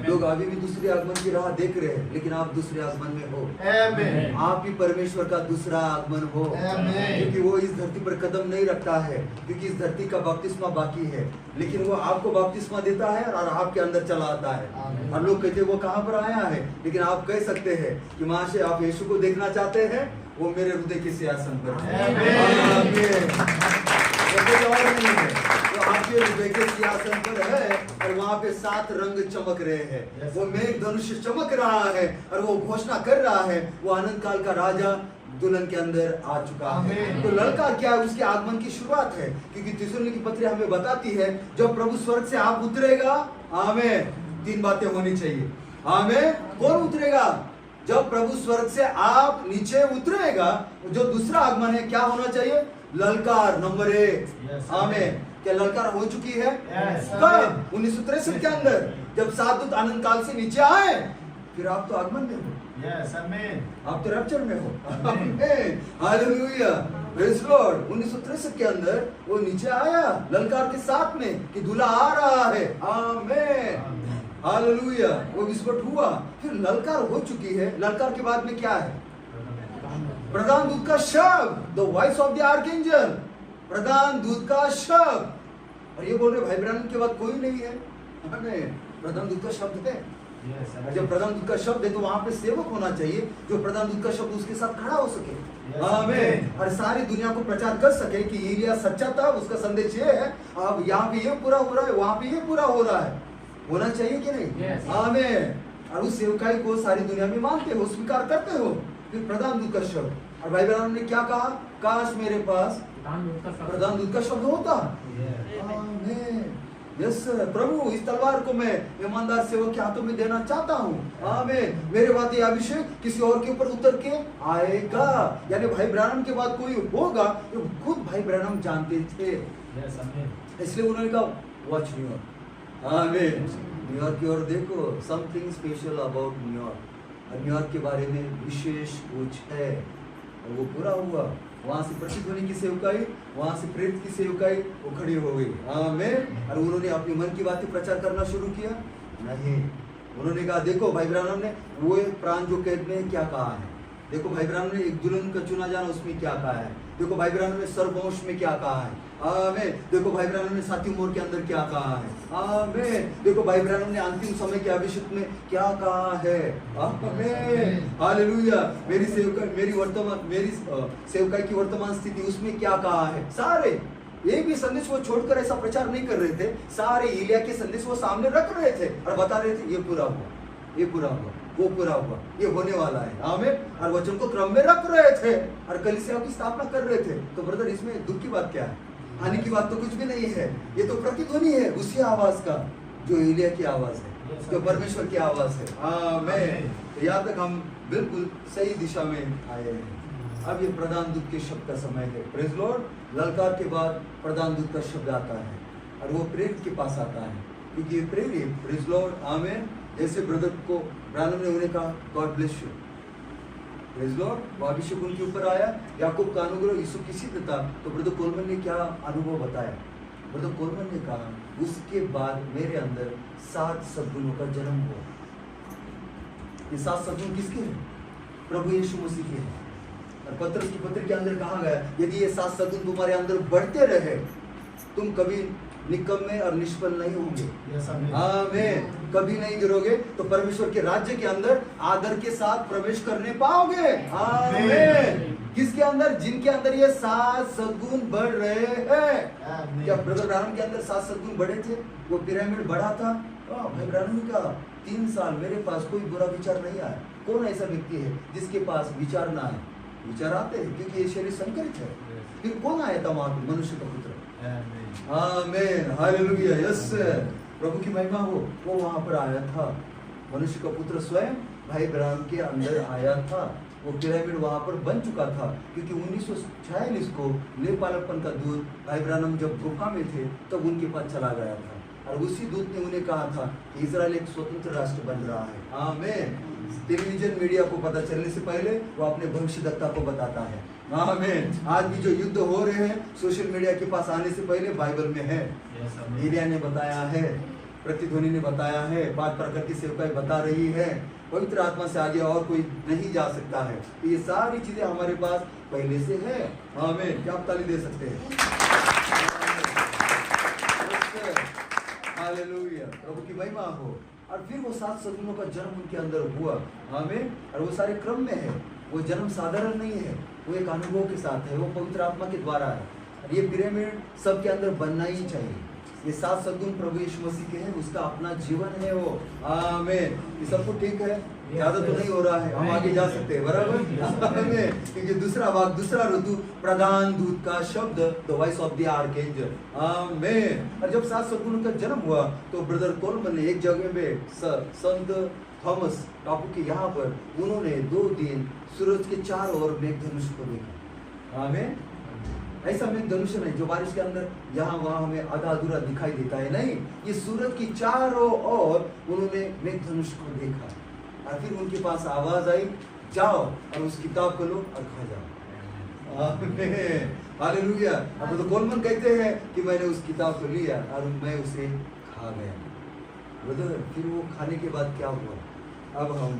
लोग अभी भी दूसरे आगमन की राह देख रहे हैं, लेकिन आप दूसरे आगमन में हो, आप भी परमेश्वर का दूसरा आगमन हो, क्योंकि वो इस धरती पर कदम नहीं रखता है, क्योंकि इस धरती का बपतिस्मा बाकी है, लेकिन वो आपको बपतिस्मा देता है और आपके अंदर चला आता है। और लोग कहते हैं वो कहाँ पर आया है, लेकिन आप कह सकते हैं कि माँ से आप यीशु को देखना चाहते हैं, वो मेरे हृदय के सिंहासन पर आपके हृदय के सिंहासन पर है, और वहाँ पे 7 रंग चमक रहे हैं। वो मेघ धनुष चमक रहा है और वो घोषणा कर रहा है वो अनंत काल का राजा दुल्हन के अंदर आ चुका है। तो लड़का क्या है? उसके आगमन की शुरुआत है, क्योंकि तिसुरनी की पत्री हमें बताती है जब प्रभु स्वर्ग से आप उतरेगा, आमीन, 3 बातें होनी चाहिए, आमीन। कौन उतरेगा? जब प्रभु स्वर्ग से आप नीचे उतरेगा, जो दूसरा आगमन है क्या होना चाहिए? ललकार, नंबर 1, आमीन। क्या ललकार हो चुकी है? कब? 1963 के अंदर, जब 7 दूत अनंत काल से नीचे आए, फिर आप तो आगमन में हो, यस, आमीन। आप तो रैप्चर में हो, आमीन, हालेलुया, प्रेज लॉर्ड। 1963 के अंदर वो नीचे आया ललकार के साथ में कि दूल्हा आ रहा है, आमीन, हालेलुया। वो विस्फोट हुआ, फिर ललकार हो चुकी है। ललकार के बाद में क्या है? प्रधान दूत का शब्द, the voice of the archangel, प्रधान दूत का शब्द। और ये बोल रहे भाई ब्राह्मण के बाद कोई नहीं है, प्रधान दूत का शब्द है, और जब प्रधान दूत का शब्द है तो वहां पे सेवक होना चाहिए जो प्रधान दूत का शब्द उसके साथ खड़ा हो सके। आमीन। और सारी दुनिया को प्रचार कर सके कि एलिया सच्चा था, उसका संदेश ये है, अब यहाँ पे ये पूरा हो रहा है, वहां पे ये पूरा हो रहा है। होना चाहिए कि नहीं? आमीन। और उस सेवकाई को सारी दुनिया में मानते हो, स्वीकार करते हो। फिर प्रधान दूत का शब्द, और भाई बहनों ने क्या कहा? काश मेरे पास प्रधान दूत का शब्द होता। आमीन। यस प्रभु, इस तलवार को मैं ईमानदार सेवक के हाथों में देना चाहता हूँ। आमीन। मेरे बाद ये अभिषेक किसी और के ऊपर उतर के आएगा, यानी भाई ब्रानम के बाद कोई होगा जो खुद भाई ब्रानम जानते थे। इसलिए उन्होंने कहा वॉच न्यूयॉर्क। आमीन। न्यूयॉर्क की ओर देखो, समथिंग स्पेशल अबाउट न्यूयॉर्क। और न्यूयॉर्क के बारे में विशेष कुछ है, और वो पूरा हुआ। वहां से प्रतिध्वनि की सेवकाई, वहां से प्रेरित की सेवकाई वो खड़ी हो गई। आमीन। और उन्होंने अपने मन की बातें प्रचार करना शुरू किया? नहीं। उन्होंने कहा देखो भाई ब्रानम ने वो प्राण जो कैद में क्या कहा है, देखो भाई ब्रानम ने एक दुल्हन का चुना जाना उसमें क्या कहा है, देखो भाई ब्रानम ने सर्ववंश में क्या कहा है। आमीन। देखो भाई ब्रानम ने साथी मोर के अंदर क्या कहा है। आमीन। देखो भाई ब्रानम ने अंतिम समय के अभिषेक में क्या कहा है। आमीन। हालेलुया। मेरी सेवकाई की वर्तमान स्थिति उसमें क्या कहा है। सारे एक भी संदेश वो छोड़कर ऐसा प्रचार नहीं कर रहे थे, सारे एलिया के संदेश वो सामने रख रहे थे और बता रहे थे ये पूरा हुआ, ये पूरा हुआ, वो पूरा हुआ, ये होने वाला है। आमीन। और वचन को क्रम में रख रहे थे और कलीसिया की स्थापना कर रहे थे। तो ब्रदर, इसमें दुख की बात क्या है? हानि की बात तो कुछ भी नहीं है। ये तो प्रतिध्वनि है उसी आवाज का जो एलिया की आवाज है, जो परमेश्वर की आवाज है। आमीन। तो यहाँ तक हम बिल्कुल सही दिशा में आए हैं। अब ये प्रधान दूत के शब्द का समय है। Praise Lord. ललकार के बाद प्रधान दूत का शब्द आता है और वो प्रेरित के पास आता है, क्योंकि ये प्रेरित, प्रेज लॉर्ड, आमीन, जैसे ब्रदर को ब्रानम ने उन्हें कहा God bless you, praise Lord, वो अभिषेक उनके ऊपर आया, याकूब का अनुग्रह यीशु की सिद्धता। तो ब्रदर कोलमन ने क्या अनुभव बताया? ब्रदर कोलमन ने कहा उसके बाद मेरे अंदर 7 सद्गुणों का जन्म हुआ। ये 7 सद्गुण किसके हैं? प्रभु यीशु मसीह के हैं। और पत्रस की पत्र के अंदर कहा गया यदि ये 7 सद्गुण तुम्हारे अंदर बढ़ते रहे तुम कभी निकम्मे और निष्फल नहीं होंगे। आमीन। कभी नहीं गिरोगे तो परमेश्वर के राज्य के अंदर आदर के साथ प्रवेश करने पाओगे। आमीन। किसके अंदर? जिनके अंदर ये 7 सद्गुण बढ़ रहे हैं। क्या ब्रदर ब्रानम के अंदर 7 सद्गुण बढ़े थे? वो पिरामिड बढ़ा था? भाई ब्रानम का 3 साल मेरे पास कोई बुरा विचार नहीं आया। कौन ऐसा व्यक्ति है जिसके पास विचार ना आए? विचार आते हैं क्योंकि ये शरीर संकरित है। फिर कौन आया था वहां पे? मनुष्य का पुत्र। आमीन। हालेलुया। यस प्रभु की महिमा हो। वो वहां पर आया था, मनुष्य का पुत्र स्वयं भाई ब्रानम के अंदर आया था। वो पिरामिड वहां पर बन चुका था क्योंकि 1946 को नेपालपन का दूत भाई ब्रानम जब गुफा में थे तब उनके पास चला गया था और उसी दूत ने उन्हें कहा था कि इजराइल एक स्वतंत्र राष्ट्र बन रहा है। आमीन। टेलीविजन मीडिया को पता चलने से पहले वो अपने भविष्यद्वक्ता को बताता है। आमीन। आज भी जो युद्ध हो रहे हैं सोशल मीडिया के पास आने से पहले बाइबल में है। एलिया ने बताया है, प्रतिध्वनि ने बताया है, बात प्रकृति सेवकाई बता रही है, पवित्र आत्मा से आगे और कोई नहीं जा सकता है। तो ये सारी चीजें हमारे पास पहले से है। आमीन। क्या आप ताली दे सकते हैं? हालेलुया। प्रभु की महिमा हो। और फिर वो 7 सद्गुणों का जन्म उनके अंदर हुआ। आमीन। और वो सारे क्रम में है, वो जन्म साधारण नहीं है, वो एक अनुभव के साथ है, वो पवित्र आत्मा के द्वारा है। और ये पिरामिड सबके अंदर बनना ही चाहिए। ये 7 सद्गुण प्रभु यीशु मसीह के हैं, उसका अपना जीवन है वो। आमीन। ये सबको ठीक है? ज्यादा तो नहीं हो रहा है, हम आगे जा सकते हैं, बराबर। आमीन। क्योंकि दूसरा भाग, दूसरा ऋतु, प्रधान दूत का शब्द, the voice of the archangel. आमीन। और जब 7 सद्गुणों का जन्म हुआ तो ब्रदर कोलमन ने एक जगह में संत थॉमस टापू के यहाँ पर उन्होंने 2 दिन सूरज के चारों ओर मेघधनुष को देखा। आमीन। ऐसा मेघधनुष नहीं जो बारिश के अंदर यहाँ वहाँ हमें आधा अधूरा दिखाई देता है, नहीं, ये सूरज की चारों ओर उन्होंने मेघधनुष को देखा। और फिर उनके पास आवाज आई, जाओ और उस किताब को लो और खा जाओ। हालेलुया। अब तो कोलमन कहते हैं कि मैंने उस किताब को लिया और मैं उसे खा गया। ब्रदर, फिर वो खाने के बाद क्या हुआ? अब हम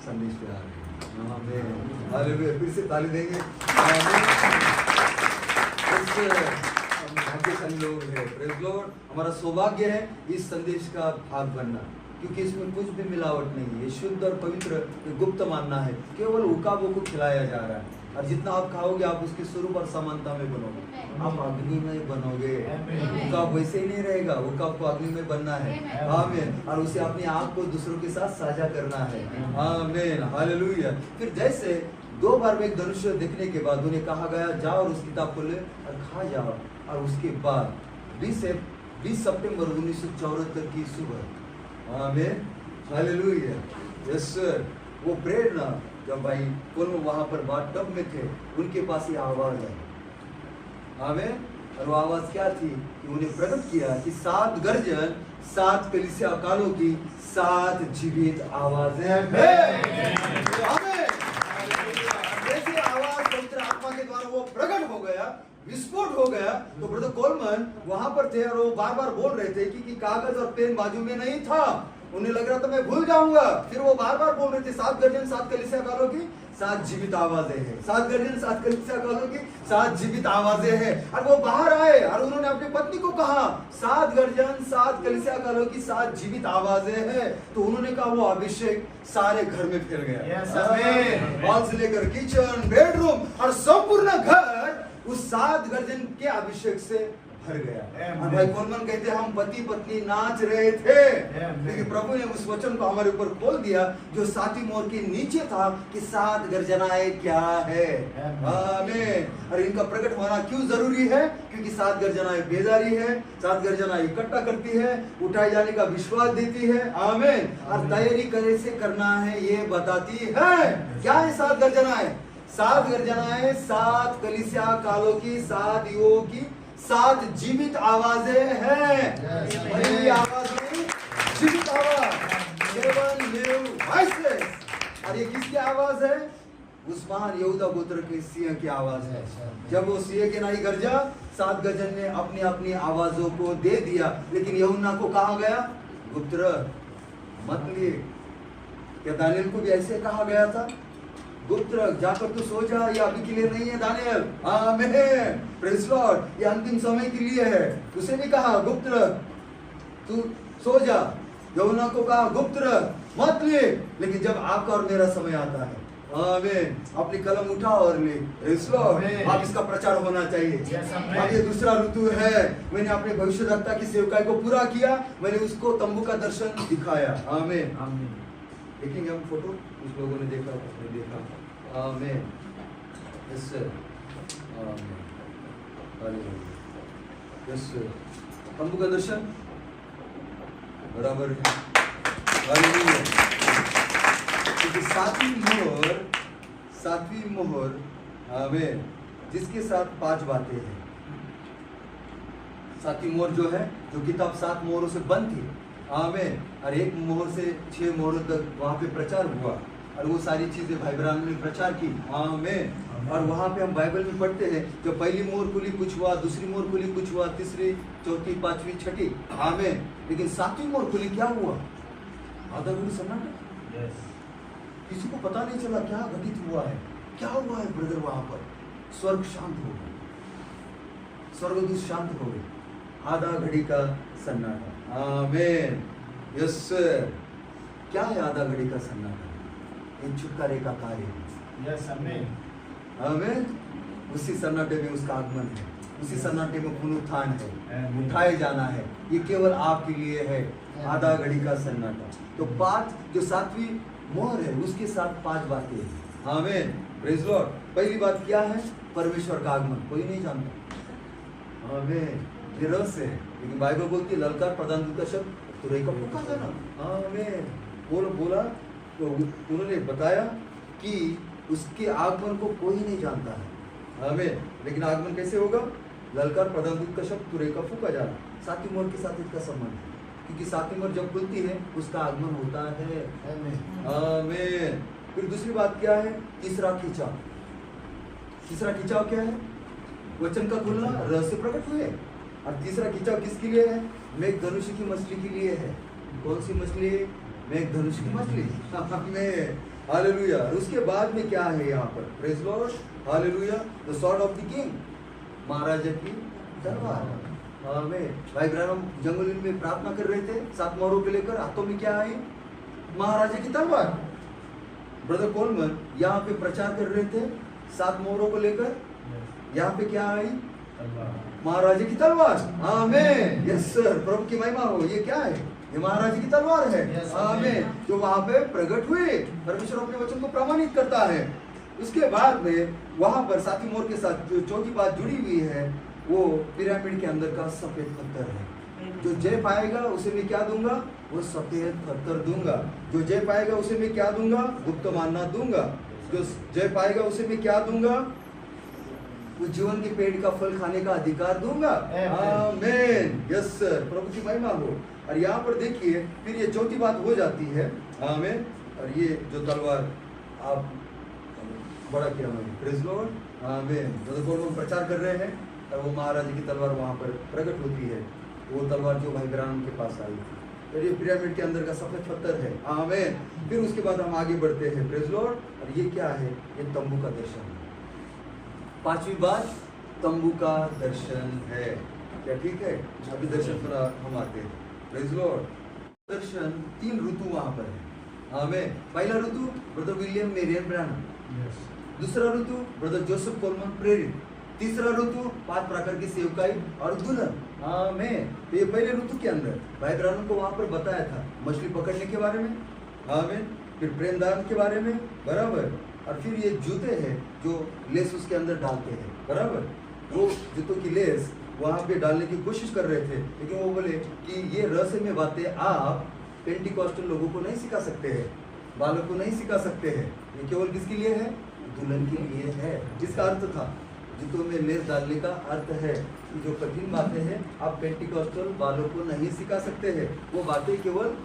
संदेश पे आ रहे हैं। हालेलुया। फिर से ताली देंगे। भाग्यशाली लोग हैं। Praise Lord. हमारा सौभाग्य है इस संदेश का भाग बनना। क्योंकि इसमें कुछ भी मिलावट नहीं है। ये शुद्ध और पवित्र, ये गुप्त मानना है। केवल उकाबों को खिलाया जा रहा है, और जितना आप खाओगे आप उसके स्वरूप और समानता में बनोगे, आप अग्नि में बनोगे। उकाब वैसे ही नहीं रहेगा, उकाब को अग्नि में बनना है। आमीन। और उसे अपनी आँख को दूसरों के साथ साझा करना है। आमीन, हालेलुया। फिर जैसे 2 बार में एक धनुष देखने के बाद उन्हें कहा गया, जाओ और उस किताब को ले और खा जाओ। और उसके बाद 20 सितंबर 1974 की सुबह, आमीन, हालेलुया, यस सर, वो प्रेरणा जब भाई कोल्म वहां पर बाथटब में थे, उनके पास ये आवाज है, आमीन। और वो आवाज क्या थी कि उन्हें प्रकट किया कि 7 गर्जन, 7 कलीसिया कालों की 7 जीवित आवाजें हैं। आमीन। जैसे आवाज पवित्र आत्मा के द्वारा वो प्रकट हो गया, विस्फोट हो गया, तो ब्रदर कोलमन वहां पर थे और वो बार बार बोल रहे थे कि कागज और पेन बाजू में नहीं था। उन्हें लग रहा था मैं भूल जाऊंगा। फिर वो बार बार बोल रहे थे, 7 गर्जन, 7 कलीसिया कालों की 7 जीवित आवाजें हैं। 7 गर्जन, 7 कलीसिया कालों की 7 जीवित आवाजें हैं। और वो बाहर आए और उन्होंने अपनी पत्नी को कहा, 7 गर्जन, 7 कलीसिया कालों की 7 जीवित आवाजें हैं। तो उन्होंने कहा वो अभिषेक सारे घर में फैल गया। हॉल से लेकर किचन, बेडरूम और संपूर्ण घर उस 7 गर्जन के अभिषेक से भर गया। और भाई कोलमन कहते हम पति पत्नी नाच रहे थे, लेकिन प्रभु ने उस वचन को हमारे ऊपर खोल दिया जो 7वीं मोहर के नीचे था कि 7 गर्जनाएं क्या है। आमीन। और इनका प्रकट होना क्यों जरूरी है? क्योंकि 7 गर्जनाएं बेदारी है, 7 गर्जनाएं इकट्ठा करती है, उठाए जाने का विश्वास देती है। आमीन। और तैयारी कैसे करना है ये बताती है। क्या है 7 गर्जनाएं? 7 गर्जनाएं 7 कलीसिया कालों की, 7 युगों की 7 जीवित आवाजें हैं। पहली आवाज में जीवित आवाज, 7 new voices। और ये किसकी आवाज है? उस महान यहूदा गोत्र के सिंह की आवाज है। जब वो सिंह के नहीं गर्जा, 7 गर्जन ने अपनी अपनी आवाजों को दे दिया, लेकिन यूहन्ना को कहा गया गुप्त मत लिए। क्या दानियल को भी ऐसे कहा गया था? गुप्त रख, जाकर तू सो जा, ये अभी के लिए नहीं है दानियल। आमीन, प्रेज़ लॉर्ड, ये अंतिम समय के लिए है। उसे भी कहा गुप्त रख, तू सो जा। यूहन्ना को कहा गुप्त रख, मत ले। लेकिन जब आपका और मेरा समय आता है, आमीन, अपनी कलम उठा और ले, प्रेज़ लॉर्ड, आप इसका प्रचार होना चाहिए। अब ये दूसरा ऋतु है। मैंने अपने भविष्यद्वक्ता की सेवकाई को पूरा किया, मैंने उसको तंबू का दर्शन दिखाया। आमीन। देखेंगे हम फोटो, कुछ लोगों ने देखा, कुछ ने देखा। आमीन, यस सर, आमीन, हालेलुया, यस सर। तंबू का दर्शन बराबर है, हालेलुया। क्योंकि 7वीं मोहर, आमीन, जिसके साथ 5 बातें हैं। 7वीं मोहर जो है, जो किताब 7 मोहरों से बंद थी, आमीन, और 1 मोहर से 6 मोहरों तक वहाँ पे प्रचार हुआ, और वो सारी चीजें भाई बहनों ने प्रचार की। आमीन। और वहाँ पे हम बाइबल में पढ़ते हैं, जब पहली मोहर खुली कुछ हुआ, दूसरी मोहर खुली कुछ हुआ, तीसरी, चौथी, 5वीं, 6ठी, आमीन। लेकिन 7वीं मोहर खुली, क्या हुआ? आधा घड़ी सन्नाटा। किसी को पता नहीं चला क्या घटित हुआ है, क्या हुआ है ब्रदर। वहां पर स्वर्ग शांत हो गया, स्वर्गदूत शांत हो गए, आधा घड़ी का सन्नाटा। आमीन, यस सर। क्या है आधा घड़ी का सन्नाटा? एक छुटकारे का कार्य है। यस, आमीन, आमीन। उसी सन्नाटे में उसका आगमन है, उसी सन्नाटे में पुनरुत्थान है, उठाए जाना है। ये केवल आपके लिए है, आधा घड़ी का सन्नाटा। तो 5 जो 7वीं मोहर है, उसके साथ 5 बातें हैं। आमीन, प्रेज़ लॉर्ड। पहली बात क्या है? परमेश्वर का आगमन, कोई नहीं जानता। आमीन, ये रहस्य है। लेकिन बाइबल बोलती है, ललकार प्रधान दूत का शब्द तुरई का पुकार देना। आमीन, बोला तो उन्होंने बताया कि उसके आगमन को कोई नहीं जानता है। आमीन। लेकिन आगमन कैसे होगा? ललकार प्रधान दूत का शब्द तुरई का फूका जाना। 7वीं मोहर के साथ इसका संबंध है, क्योंकि 7वीं मोहर जब खुलती है उसका आगमन होता है। आमीन। फिर दूसरी बात क्या है? तीसरा खिंचाव। तीसरा खिंचाव क्या है? वचन का खुलना, रहस्य प्रकट हुए। और तीसरा खिंचाव किसके लिए है? मेघधनुष की मछली के लिए है। कौन सी मछली? मेघधनुष की मछली। आमीन, हालेलुया। और उसके बाद में क्या है यहाँ पर? Praise Lord, hallelujah. The sword of the king, महाराजा की तलवार। आमीन। भाई ब्रैनम जंगल में प्रार्थना कर रहे थे, 7 मोहरों को लेकर। हाथों में क्या आई? महाराजा की तलवार। ब्रदर कोलमन यहाँ पे प्रचार कर रहे थे 7 मोहरों को लेकर। यहाँ पे क्या आई? महाराजा की तलवार। आमीन। यस सर, प्रभु की महिमा हो। ये क्या है? ये महाराजा की तलवार है। आमीन। जो वहां पे प्रकट हुए, परमेश्वर अपने वचन को प्रमाणित करता है। उसके बाद में वहां पर 7 मोहर के साथ जो चौथी बात जुड़ी हुई है, वो पिरामिड के अंदर का सफेद पत्थर है। जो जय पाएगा उसे मैं क्या दूंगा? वो सफेद पत्थर दूंगा। जो जय पाएगा उसे मैं क्या दूंगा? गुप्त मान्ना दूंगा। जो जय पाएगा उसे मैं क्या दूंगा? उस जीवन के पेड़ का फल खाने का अधिकार दूंगा। आमीन। यस सर, प्रभु की महिमा हो। और यहाँ पर देखिए, फिर ये चौथी बात हो जाती है। आमीन। और ये जो तलवार आप बड़ा किया मैंने, प्रेज़ लॉर्ड। आमीन। जो प्रचार कर रहे हैं, और वो महाराजा की तलवार वहाँ पर प्रकट होती है। वो तलवार जो भाई ब्राह्मण के पास आई थी, और ये पिरामिड के अंदर का सफेद पत्थर है। आमीन। फिर उसके बाद हम आगे बढ़ते हैं, प्रेज़ लॉर्ड। और ये क्या है? ये तंबू का दर्शन है। 5वीं बात तंबू का दर्शन है। क्या ठीक है? अभी दर्शन पर हम आते हैं, प्रेज़ लॉर्ड। दर्शन 3 ऋतु वहाँ पर है। आमीन। पहला ऋतु ब्रदर विलियम मेरियन ब्रैनम। दूसरा ऋतु ब्रदर जोसेफ कोलमन प्रेरित। तीसरा ऋतु 5 प्रकार की सेवकाई और दुल्हन। आमीन। तो ये पहले ऋतु के अंदर भाई ब्राह्मण को वहां पर बताया था मछली पकड़ने के बारे में। आमीन। फिर प्रेमदान के बारे में, बराबर। और फिर ये जूते हैं जो लेस उसके अंदर डालते हैं, बराबर। वो जूतों की लेस वहां पे डालने की कोशिश कर रहे थे, लेकिन वो बोले कि ये रहस्यमय बातें आप पेंटिकॉस्टल लोगों को नहीं सिखा सकते हैं, बालक को नहीं सिखा सकते हैं। ये केवल किसके लिए है? दुल्हन के लिए है। जिसका अर्थ था जूतों में लेस डालने का अर्थ है कि जो कठिन बातें हैं आप पेंटिकॉस्टल बालों को नहीं सिखा सकते हैं, वो बातें केवल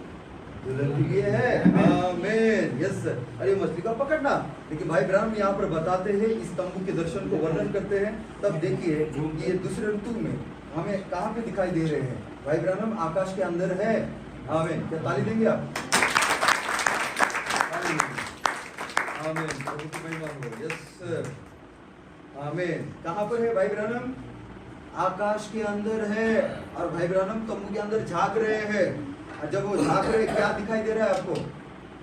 दुल्हन के लिए है। आमीन। Yes sir. अरे मछली का पकड़ना, लेकिन भाई ब्राह्मण यहाँ पर बताते हैं, इस तंबू के दर्शन को वर्णन करते हैं। तब देखिए कि ये दूसरे ऋतु में हमें कहाँ पे दिखाई दे रहे हैं? भाई ब्राह्मण आकाश के अंदर है। आमीन। क्या ताली देंगे आप? आमीन। प्रभु की महिमा हो। Yes sir. आमीन। कहाँ पर है भाई ब्राह्मण? आकाश के अंदर है। और भाई ब्राह्मण तंबू के अंदर झांक रहे हैं। और जब वो झांक रहे, क्या दिखाई दे रहा है आपको?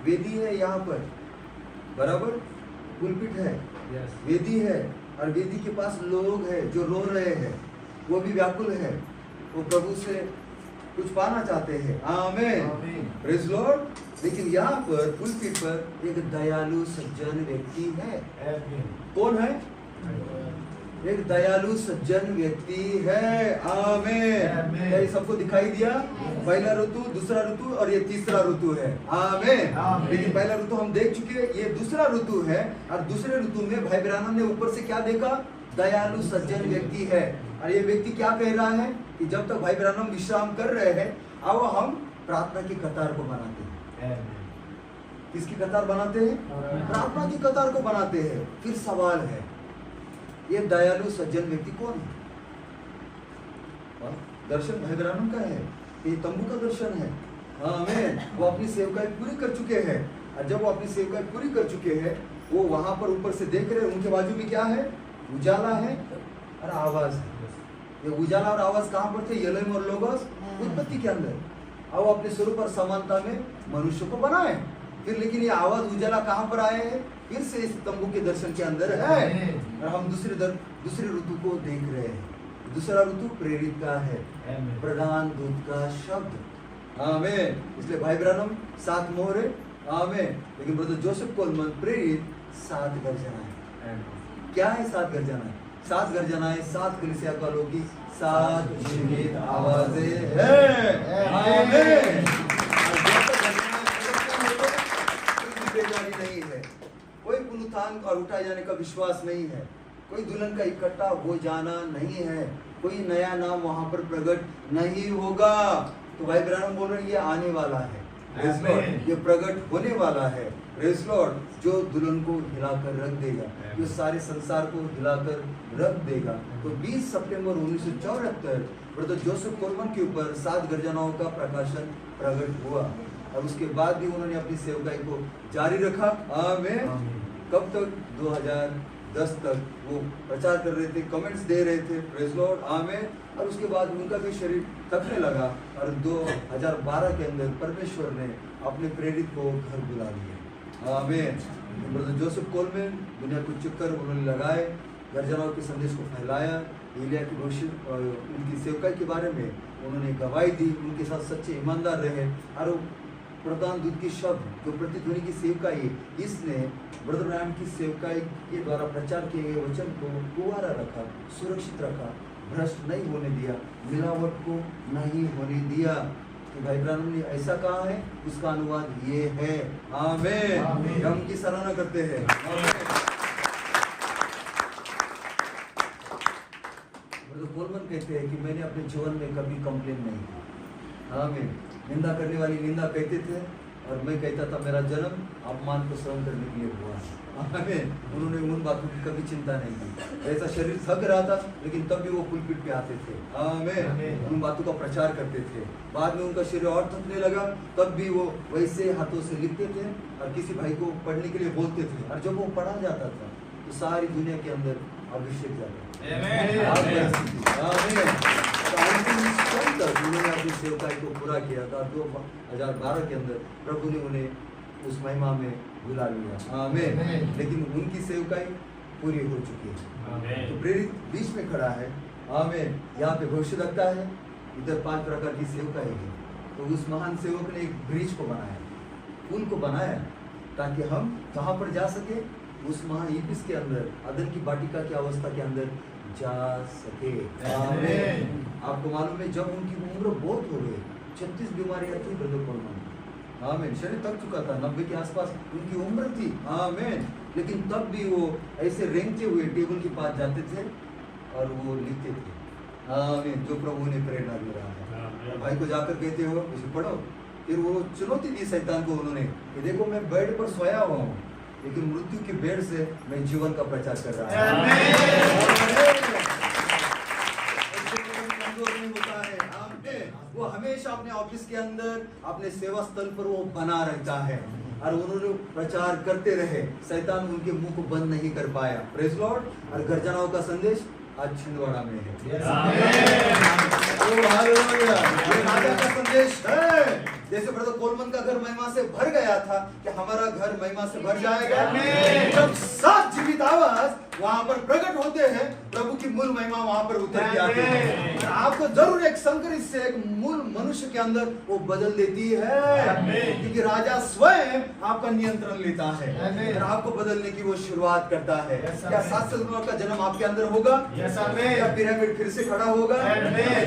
वेदी है यहाँ पर, बराबर। पुलपिट है, वेदी है, और वेदी के पास लोग हैं जो रो रहे हैं। वो भी व्याकुल है, वो प्रभु से कुछ पाना चाहते हैं। आमीन। Praise Lord. लेकिन यहाँ पर पुलपिट पर एक दयालु सज्जन व्यक्ति है। कौन है? एक दयालु सज्जन व्यक्ति है। आमीन। क्या सबको दिखाई दिया? पहला ऋतु, दूसरा ऋतु और ये तीसरा ऋतु है। आमीन। लेकिन पहला ऋतु हम देख चुके हैं, ये दूसरा ऋतु है। और दूसरे ऋतु में भाई ब्राह्मण ने ऊपर से क्या देखा? दयालु सज्जन व्यक्ति है। और ये व्यक्ति क्या कह रहा है कि जब तक भाई ब्राह्मण विश्राम कर रहे हैं, अब हम प्रार्थना की कतार को बनाते हैं। किसकी कतार बनाते हैं? प्रार्थना की कतार को बनाते हैं। फिर सवाल है, ये दयालु सज्जन व्यक्ति कौन है? दर्शन भाई ब्राह्मण का है, ये तंबू का दर्शन है। आमीन। वो अपनी सेवकाई पूरी कर चुके हैं। और जब वो अपनी सेवकाई पूरी कर चुके हैं, वो वहां पर ऊपर से देख रहे हैं, उनके बाजू में क्या है? उजाला है और आवाज है। ये उजाला और आवाज कहाँ पर थे? एलोहिम और लोगोस उत्पत्ति के अंदर। अब अपने स्वरूप और समानता में मनुष्य को बनाए। फिर लेकिन ये आवाज उजाला कहाँ पर आए हैं? फिर से इस तंबू के दर्शन के अंदर है। और हम दूसरे ऋतु को देख रहे हैं। दूसरा ऋतु प्रेरित का है, प्रधान दूत का शब्द। आमीन। इसलिए भाई ब्राह्मण 7 मोहर है। आमीन। लेकिन ब्रदर जोसेफ कोलमन प्रेरित 7 गर्जना है। क्या है 7 गर्जना? 7 गर्जनाएं 7 कलीसिया कालों की 7 जीवित आवाजें हैं। आमीन। नहीं है, कोई पुनरुत्थान और उठाए जाने का विश्वास नहीं है, कोई दुल्हन का इकट्ठा हो जाना नहीं है, कोई नया नाम वहां पर प्रकट नहीं होगा। तो भाई ब्राह्मण बोल रहे हैं ये आने वाला है, ये प्रकट होने वाला है। Praise Lord. जो दुल्हन को हिलाकर रख देगा, जो सारे संसार को हिलाकर रख देगा। तो 20 सितंबर 1974 ब्रदर जोसेफ कोलमन के ऊपर 7 गर्जनाओं का प्रकाशन प्रकट हुआ। और उसके बाद भी उन्होंने अपनी सेवकाई को जारी रखा। आमीन। कब तक? 10 तक वो प्रचार कर रहे थे, कमेंट्स दे रहे थे, प्रेज लॉर्ड, आमीन। और उसके बाद उनका भी शरीर थकने लगा और 2012 के अंदर परमेश्वर ने अपने प्रेरित को घर बुला लिया, आमीन। ब्रदर जोसेफ कोलमैन दुनिया को चक्कर उन्होंने लगाए, घर जनाओं के संदेश को फैलाया, एलिया की भविष्य उनकी सेवकाई के बारे में उन्होंने गवाही दी, उनके साथ सच्चे ईमानदार रहे। और प्रधान दूत की शब्द जो प्रतिध्वनि की सेवकाई, इसने ब्रदर ब्रायन की सेवकाई के द्वारा प्रचार किए गए वचन को कुंवारा रखा, सुरक्षित रखा, भ्रष्ट नहीं होने दिया, मिलावट को नहीं होने दिया। कि भाई ब्रायन ने ऐसा कहा है, उसका अनुवाद ये है, आमीन। हम उनकी सराहना करते हैं, कोलमैन कहते हैं कि मैंने अपने जीवन में कभी कंप्लेन नहीं की, आमीन। निंदा करने वाली निंदा कहते थे और मैं कहता था मेरा जन्म अपमान को सहन करने के लिए हुआ, आमीन। उन्होंने उन बातों की कभी चिंता नहीं की। ऐसा शरीर थक रहा था लेकिन तब भी वो पुलपिट पे आते थे, आमीन। उन बातों का प्रचार करते थे। बाद में उनका शरीर और थकने लगा, तब भी वो वैसे हाथों से लिखते थे और किसी भाई को पढ़ने के लिए बोलते थे। और जब वो पढ़ा जाता था तो सारी दुनिया के अंदर अभिषेक जाता, उन्होंने अपनी सेवकाई को पूरा किया था। 2012 के अंदर प्रभु ने उन्हें उस महिमा में बुला लिया, आमीन। लेकिन उनकी सेवकाई पूरी हो चुकी है। तो प्रेरित बीच में खड़ा है, आमीन। यहाँ पे भविष्य लगता है, इधर 5 प्रकार की सेवकाई है। तो उस महान सेवक ने एक ब्रिज को बनाया, पुल को बनाया, ताकि हम कहाँ पर जा सके, उस महाईपिस के अंदर, अदन की वाटिका की अवस्था के अंदर जा सके, आमीन। आपको मालूम है जब उनकी उम्र बहुत हो गई, 36 बीमारियां थी ब्रदर कोलमैन, आमीन। शरीर थक चुका था, 90 के आसपास उनकी उम्र थी, आमीन। लेकिन तब भी वो ऐसे रेंगते हुए टेबल के पास जाते थे और वो लिखते थे, आमीन, जो प्रभु ने प्रेरणा दे रहा है। भाई को जाकर कहते हो इसे पढ़ो। फिर वो चुनौती दी शैतान को उन्होंने कि देखो मैं बेड पर सोया हुआ हूँ, लेकिन मृत्यु के बेड से मैं जीवन का प्रचार कर रहा हूँ। कमजोर नहीं होता है, आमीन। वो हमेशा अपने ऑफिस के अंदर, अपने सेवा स्थल पर वो बना रहता है और उन्होंने प्रचार करते रहे। शैतान उनके मुंह को बंद नहीं कर पाया, प्रेज लॉर्ड। और गर्जनाओं का संदेश आज छिंदवाड़ा में है, राजा का संदेश है। जैसे ब्रदर कोलमैन का घर महिमा से भर गया था, कि हमारा घर महिमा से भर जाएगा। जब 7 जीवित आवाज वहां पर प्रकट होते हैं, प्रभु की मूल महिमा वहां पर उतर के आती है। आपको जरूर एक संकरित से एक मूल मनुष्य के अंदर वो बदल देती है, क्योंकि राजा स्वयं आपका नियंत्रण लेता है और आपको बदलने की वो शुरुआत करता है। क्या 7 सदगुणों का जन्म आपके अंदर होगा? क्या पिरामिड फिर से खड़ा होगा?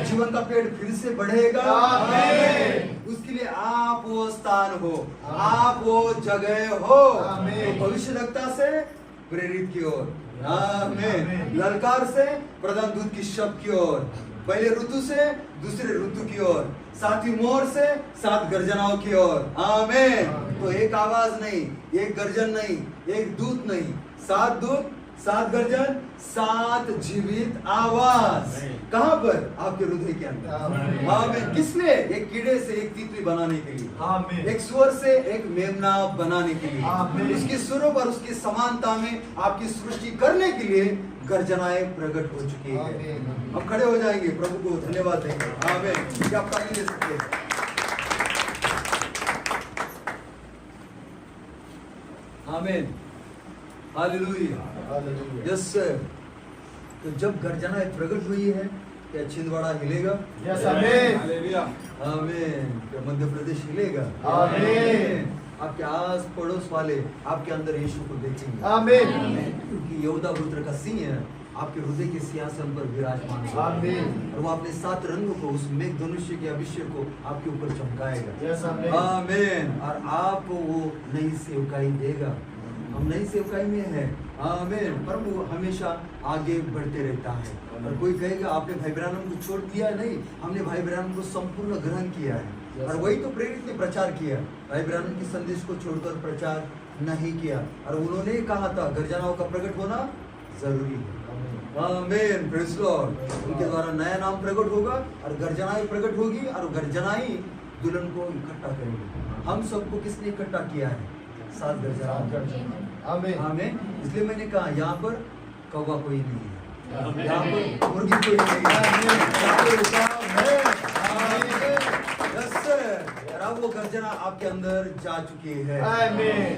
जीवन का पेड़ फिर से बढ़ेगा? उसके लिए आप वो स्थान हो, आप वो जगह हो। तो भविष्यवक्ता से प्रेरित की ओर, आमीन। ललकार से प्रधान दूत की शब्द की ओर, पहले ऋतु से दूसरे ऋतु की ओर, 7वीं मोहर से 7 गर्जनाओं की ओर, आमीन। तो एक आवाज नहीं, एक गर्जन नहीं, एक दूत नहीं, 7 दूत, 7 गर्जन, 7 जीवित आवाज। कहां पर? आपके हृदय के अंदर, आमीन। किस लिए? एक कीड़े से एक तितली बनाने के लिए, आमीन। एक सुअर से एक मेमना बनाने के लिए, आमीन। उसकी स्वरूप और उसकी समानता में आपकी सृष्टि करने के लिए गर्जनाएं प्रकट हो चुकी है। हम खड़े हो जाएंगे, प्रभु को धन्यवाद देंगे, आमीन। क्या आप ताली दे सकते हैं? आमीन, हालेलुया, यस सर। तो जब गर्जनाएं प्रकट हुई है, क्या छिंदवाड़ा हिलेगा? यस, आमीन, हालेलुया, आमीन। क्या मध्य प्रदेश हिलेगा? आमीन। आपके आस पड़ोस वाले आपके अंदर यीशु को देखेंगे, आमीन। क्योंकि यहूदा गोत्र का सिंह है, आपके हृदय के सिंहासन पर विराजमान है, आमीन। और वो अपने 7 रंगों को, उस मेघ धनुष्य के अभिषेक को आपके ऊपर चमकाएगा, यस, आमीन। और आपको वो नई सेवकाई देगा। हम नई सेवकाई में है, आमीन। प्रभु हमेशा आगे बढ़ते रहता है। और कोई कहेगा आपने भाई ब्रायनम को छोड़ दिया, नहीं, हमने भाई ब्रायनम को संपूर्ण ग्रहण किया है। और वही तो प्रेरित ने प्रचार किया, भाई ब्रायनम के संदेश को छोड़कर प्रचार नहीं किया। और उन्होंने कहा था गर्जनाओं का प्रकट होना जरूरी है, आमीन, प्रेज़ लॉर्ड। उनके द्वारा नया नाम प्रकट होगा और गर्जनाएं प्रकट होगी और गर्जनाएं दुल्हन को इकट्ठा करेंगे। हम सबको किसने इकट्ठा किया है? 7 गर्जनाएं, आमीन, आमीन। इसलिए मैंने कहा यहाँ पर कौवा कोई नहीं है, यहाँ पर मुर्गी कोई नहीं है, यहाँ पर उकाब है। यस सर, अब वो गर्जना आपके अंदर जा चुकी है,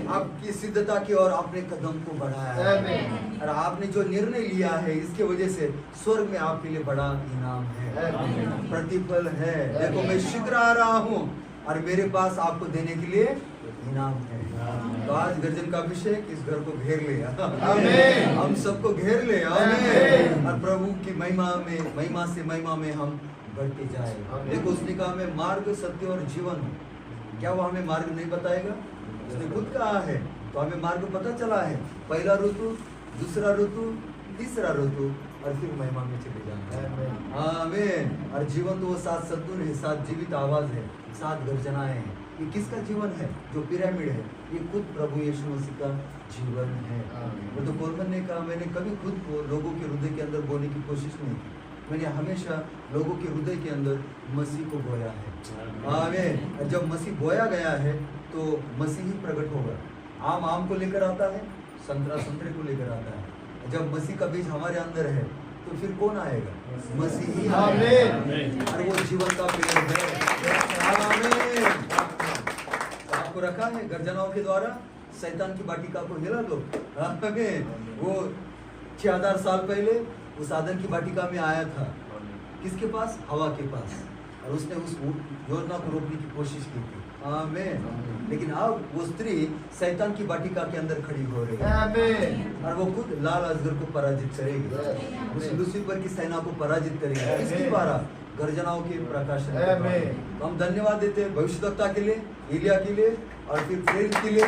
आपकी सिद्धता की ओर आपने कदम को बढ़ाया है, और आपने जो निर्णय लिया है इसके वजह से स्वर्ग में आपके लिए बड़ा इनाम है, प्रतिफल है। देखो मैं शीघ्र आ रहा हूँ और मेरे पास आपको देने के लिए इनाम है। तो आज गर्जन का अभिषेक इस घर को घेर ले, हम सबको घेर ले, और प्रभु की महिमा से महिमा में हम बढ़ते जाए। देखो उसने कहा मैं मार्ग सत्य और जीवन हूँ, क्या वो हमें मार्ग नहीं बताएगा? उसने खुद कहा है, तो हमें मार्ग पता चला है। पहला ऋतु, दूसरा ऋतु, तीसरा ऋतु, और फिर महिमा में चले जाना है। आमीन। और जीवन तो वो 7 सद्गुण है, 7 जीवित आवाज है, 7 गर्जनाएं हैं। ये किसका जीवन है? जो पिरामिड है, ये खुद प्रभु यीशु मसीह का जीवन है। तो कोलमन ने कहा मैंने कभी खुद को लोगों के हृदय के अंदर बोने की कोशिश नहीं की, मैंने हमेशा लोगों के हृदय के अंदर मसीह को बोया है। आमीन। जब मसीह बोया गया है तो मसीह ही प्रकट होगा। आम को लेकर आता है, संतरा संतरे को लेकर आता है। जब मसीह का बीज हमारे अंदर है तो फिर कौन आएगा? मसीह ही आएगा, और वो जीवन का पेड़ है। आमीन। आपको रखा है गर्जनाओं के द्वारा शैतान की वाटिका को हिला दो। वो 6000 साल पहले उस आदम की वाटिका में आया था, किसके पास? हवा के पास, और उसने उस योजना को रोकने की कोशिश की थी। आमीन। लेकिन अब वो स्त्री शैतान की वाटिका के अंदर खड़ी हो रही है, और वो खुद लाल अजगर को पराजित करेगी, उस लूसीफर की सेना को पराजित करेगी। इसके द्वारा गर्जनाओं के प्रकाशन। तो हम धन्यवाद देते हैं भविष्यवक्ता के लिए, एलिया के लिए, और फिर प्रेरित के लिए,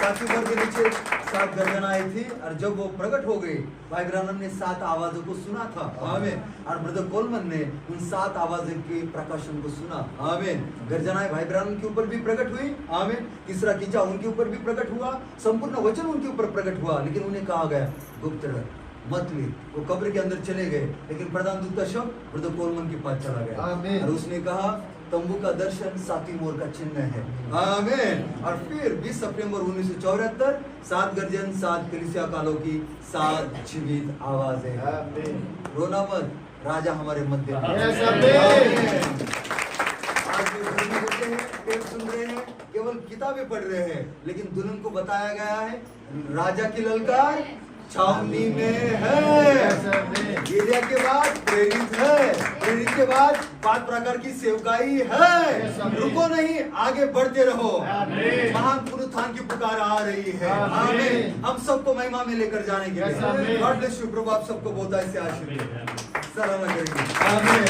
साथी वर्ग के नीचे 7 गर्जनाएं थी, और जब वो प्रकट हो गई, भाई ब्रानम ने 7 आवाजों को सुना था। आमीन। और ब्रदर कोलमन ने उन 7 आवाजों के प्रकाशन को सुना। आमीन। गर्जनाएं भाई ब्रानम के ऊपर भी प्रकट हुई। आमीन। तीसरा कीचा उनके ऊपर भी प्रकट हुआ, संपूर्ण वचन उनके ऊपर प्रकट हुआ, लेकिन उन्हें कहा गया गुप्त रह, मत ले। वो कब्र के अंदर चले गए, लेकिन प्रधान दूत का शब्द ब्रदर कोलमन के पास चला गया, और उसने कहा तंबू का दर्शन 7वीं मोहर का चिन्ह है। आमीन। और फिर 20 सितंबर 1974 7 गर्जन, 7 कलीसिया कालों की 7 जीवित आवाजें। रोना मत, राजा हमारे मध्य है। सुन रहे हैं, केवल किताबें पढ़ रहे हैं, लेकिन दुल्हन को बताया गया है राजा की ललकार छावनी में है। एलिया के बाद प्रेरित है, प्रेरित के बाद 5 प्रकार की सेवकाई है। रुको नहीं, आगे बढ़ते रहो। महान पुनरुत्थान की पुकार आ रही है। आमीन। हम सबको महिमा में लेकर जाने के लिए गॉड ब्लेस यू। प्रभु आप सबको बहुत ऐसे आशीर्वाद सलाम करेंगे। आमीन।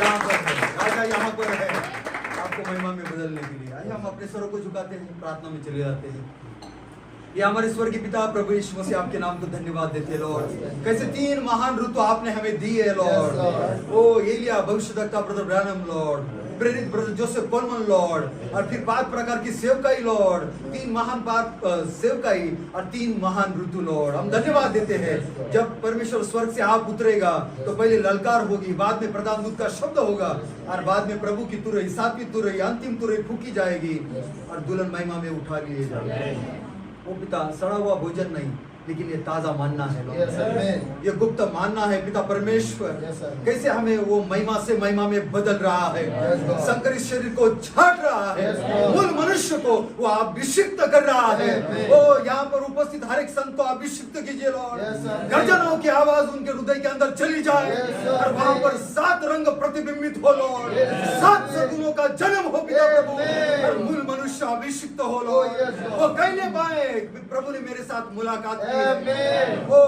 यहाँ पर है राजा, यहाँ पर है आपको महिमा में बदलने के लिए। आइए हम अपने स्वरों को झुकाते हैं, प्रार्थना में चले जाते हैं। ये हमारे स्वर्गीय पिता प्रभु यीशु मसीह आपके नाम को धन्यवाद देते हैं लॉर्ड। कैसे 3 महान ऋतु आपने हमें दी है लॉर्ड। ओ एलिया भविष्यवक्ता ब्रदर ब्रैनम लॉर्ड, प्रेरित ब्रदर जोसेफ कोलमन लॉर्ड, और फिर 5 प्रकार की सेवकाई लॉर्ड, 3 महान सेवकाई और 3 महान ऋतु लॉर्ड। हम धन्यवाद देते हैं जब परमेश्वर स्वर्ग से आप उतरेगा तो पहले ललकार होगी, बाद में प्रधान दूत का शब्द होगा, और बाद में प्रभु की तुरही, 7वीं तुरही, अंतिम तुरही फूकी जाएगी, और दुल्हन महिमा में उठा लिए जाएंगे। ओ पिता, सड़ा हुआ भोजन नहीं, लेकिन ये ताजा मानना है, ये गुप्त मानना है। पिता परमेश्वर कैसे हमें वो महिमा से महिमा में बदल रहा है, संकरित शरीर को छाट रहा है, मूल मनुष्य को वो अभिषिक्त कर रहा है। ओ यहाँ पर उपस्थित हर एक संत को अभिषिक्त कीजिए लॉर्ड। गर्जनाओं की आवाज उनके हृदय के अंदर चली जाए, और वहां पर 7 रंग प्रतिबिंबित हो लॉर्ड, 7 सद्गुणों का जन्म हो पिता प्रभु, और मूल मनुष्य अभिषिक्त हो लॉर्ड। वो कहने पाए प्रभु ने मेरे साथ मुलाकात की, ओ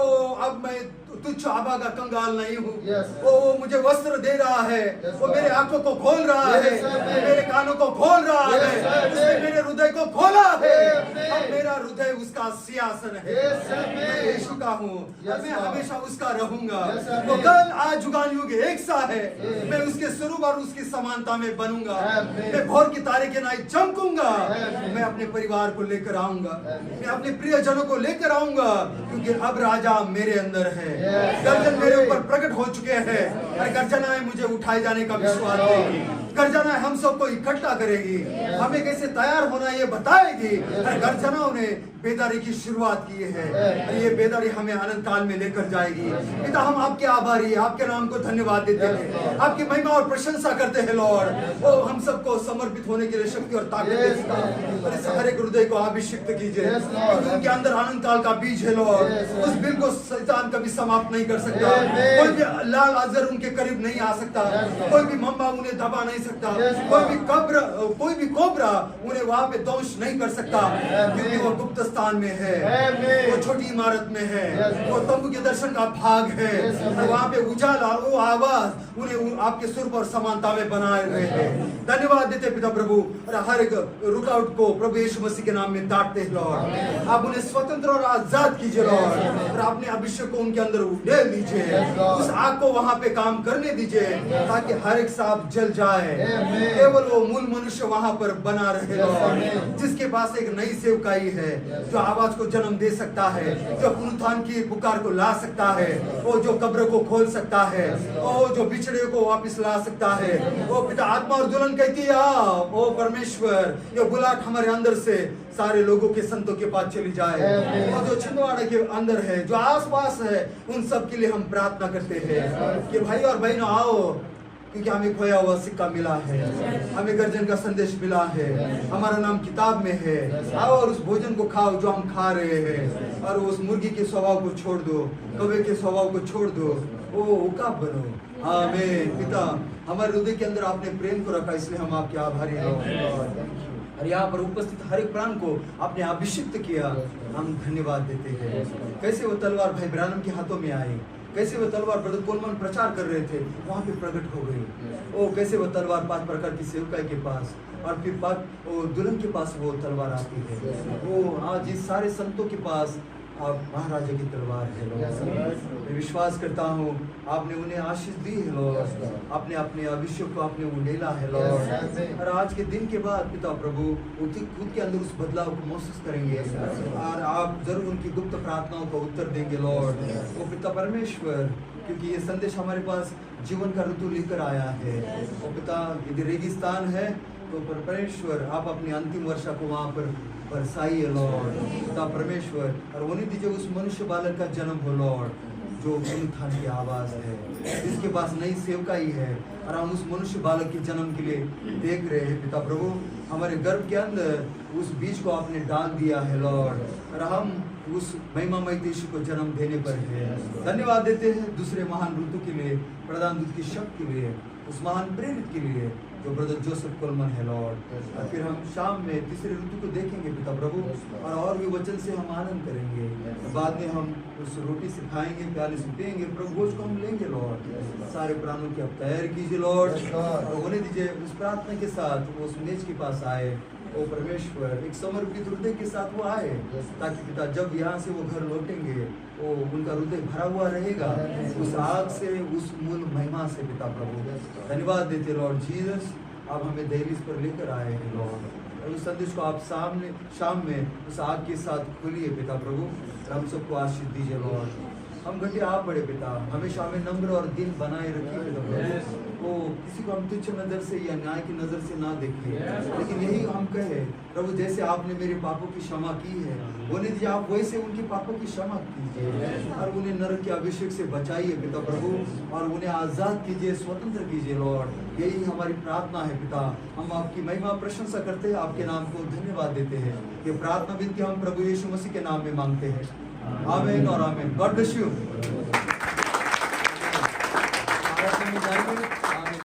अब मैं तुच्छ आभा का कंगाल नहीं हूँ। वो मुझे वस्त्र दे रहा है, वो मेरे आंखों को खोल रहा है, मेरे कानों को खोल रहा है, उसने मेरे हृदय को खोला है। अब मेरा हृदय उसका सिंहासन है, मैं यीशु का हूँ, मैं हमेशा उसका रहूंगा। वो कल आज जुगान युग एक सा है, मैं उसके स्वरूप और उसकी समानता में बनूंगा। मैं भोर की तारे के नाई चमकूंगा, मैं अपने परिवार को लेकर आऊंगा, मैं अपने प्रियजनों को लेकर आऊंगा, क्योंकि अब राजा मेरे अंदर है। गर्जन मेरे ऊपर प्रकट हो चुके हैं, और गर्जनाएं मुझे उठाए जाने का विश्वास देगी। गर्जना हम सबको इकट्ठा करेगी, हमें कैसे तैयार होना ये बताएगी। और गर्जनाओं ने बेदारी की शुरुआत की है और ये बेदारी हमें अनंत काल में लेकर जाएगी। पिता हम आपके आभारी, आपके नाम को धन्यवाद देते हैं, आपकी महिमा और प्रशंसा करते हैं लॉर्ड। ओ हम सबको समर्पित होने के लिए शक्ति और ताकत देता और इस हर एक हृदय को अभिषिक्त कीजिए, क्योंकि उनके अंदर अनंत काल का बीज है लॉर्ड। उस बिल को शैतान कभी समाप्त नहीं कर सकता, कोई भी लाल अजर उनके करीब नहीं आ सकता, कोई भी मम्मा उन्हें दबा नहीं सकता, कोई भी कोबरा उन्हें वहां पे दंश नहीं कर सकता, क्योंकि वो गुप्त स्थान में है, वो छोटी इमारत में है, वो तंबू के दर्शन का भाग है और वहां पे उजाला वो आवाज उन्हें आपके सुर पर समानता में बनाए हुए है। धन्यवाद देते पिता प्रभु, और हर एक रुकावट को प्रभु यीशु मसीह के नाम में काटते हैं लॉर्ड। आप उन्हें स्वतंत्र और आजाद कीजिए लॉर्ड, और अपने अभिषेक को उनके अंदर उड़ेल दीजिए, उस आग को वहां पे काम करने दीजिए ताकि हर एक सांप जल जाए, केवल वो मूल मनुष्य वहां पर बना रहे लॉर्ड, जिसके पास एक नई सेवकाई है, जो आवाज को जन्म दे सकता है, जो पुनरुत्थान की पुकार को ला सकता है, वो जो कब्र को खोल सकता है, वो जो बिछड़े को वापस ला सकता है। वो पिता आत्मा और दुल्हन कहती है आप ओ परमेश्वर, ये बुलाहट हमारे अंदर से सारे लोगों के संतों के पास चली जाए, और जो छिंदवाड़ा के अंदर है, जो आसपास है, उन सब के लिए हम प्रार्थना करते हैं कि भाई और बहनों आओ, क्योंकि हमें खोया हुआ सिक्का मिला है, हमें गर्जन का संदेश मिला है, हमारा नाम किताब में है। आओ और उस भोजन को खाओ जो हम खा रहे हैं, और उस मुर्गी के स्वभाव को छोड़ दो, कौवे के स्वभाव को छोड़ दो, ओ उकाब बनो। आमीन। पिता हमारे हृदय के अंदर आपने प्रेम को रखा, इसलिए हम आपके आभारी हैं। और यहाँ पर उपस्थित हर एक प्राण को आपने अभिषिक्त किया, हम धन्यवाद देते हैं। कैसे वो तलवार भाई ब्रानम के हाथों में आई, कैसे वो तलवार ब्रदर कोलमन प्रचार कर रहे थे, वहां पे प्रकट हो गई। ओ कैसे वो तलवार 5 प्रकार की सेवकाई के पास, और फिर वो दुल्हन के पास वो तलवार आती है। वो आज इस सारे संतों के पास आप महाराजा की तलवार है लॉर्ड। मैं विश्वास करता हूँ आपने उन्हें आशीष दी है लॉर्ड, आपने अपने अभिषेक को आपने उंडेला है लॉर्ड। और आज के दिन के बाद पिता प्रभु खुद के अंदर उस बदलाव को महसूस करेंगे, और आप जरूर उनकी गुप्त प्रार्थनाओं का उत्तर देंगे लॉर्ड। वो पिता परमेश्वर, क्योंकि ये संदेश हमारे पास जीवन का ऋतु लेकर आया है। वो पिता यदि रेगिस्तान है तो परमेश्वर आप अपनी अंतिम वर्षा को वहाँ पर बरसाइए लॉर्ड। पिता परमेश्वर, और उन्हें दीजिए उस मनुष्य बालक का जन्म हो लॉर्ड, जो पुनरुत्थान की आवाज है, जिसके पास नई सेवकाई है, और हम उस मनुष्य बालक के जन्म के लिए देख रहे हैं। पिता प्रभु हमारे गर्भ के अंदर उस बीज को आपने डाल दिया है लॉर्ड, और हम उस महिमामय यीशु को जन्म देने पर है। धन्यवाद देते हैं दूसरे महान ऋतु के लिए, प्रधान दूत की शक्ति के लिए, उस महान प्रेरित के लिए जो ब्रदर जोसेफ कोलमन है लॉर्ड। और फिर हम शाम में तीसरे ऋतु को देखेंगे पिता प्रभु, और भी वचन से हम आनंद करेंगे। बाद में हम उस रोटी से खाएंगे, प्याले से पिएंगे, प्रभु भोज को हम लेंगे लॉर्ड। सारे प्राणों की आप तैयार कीजिए लॉर्ड, और उन्हें दीजिए उस प्रार्थना के साथ वो उस मेज के पास आए। ओ परमेश्वर, एक समर्पित हृदय के साथ वो आए, ताकि पिता जब यहाँ से वो घर लौटेंगे, वो उनका हृदय भरा हुआ रहेगा उस आग से, उस मूल महिमा से। पिता प्रभु धन्यवाद देते लॉर्ड जीसस, आप हमें दहलीज पर लेकर आए हैं लॉर्ड, और उस संदेश को आप शाम में उस आग के साथ खोलिए पिता प्रभु, हम सबको आशीष दीजिए लॉर्ड। हम घटे आप बड़े पिता, हमेशा हमें नम्र और दिन बनाए रखिए पिता प्रभु। वो किसी को हम तुच्छ नजर से या न्याय की नजर से ना देखें, लेकिन यही हम कहे प्रभु, जैसे आपने मेरे पापों की क्षमा की है, उन्हें दीजिए आप वैसे उनके पापों की क्षमा कीजिए, और उन्हें नरक के अभिषेक से बचाइए पिता प्रभु, और उन्हें आजाद कीजिए, स्वतंत्र कीजिए लॉर्ड। यही हमारी प्रार्थना है पिता। हम आपकी महिमा प्रशंसा करते हैं, आपके नाम को धन्यवाद देते हैं। ये प्रार्थना विनती हम प्रभु यीशु मसीह के नाम में मांगते हैं, आमीन और आमीन। God bless you.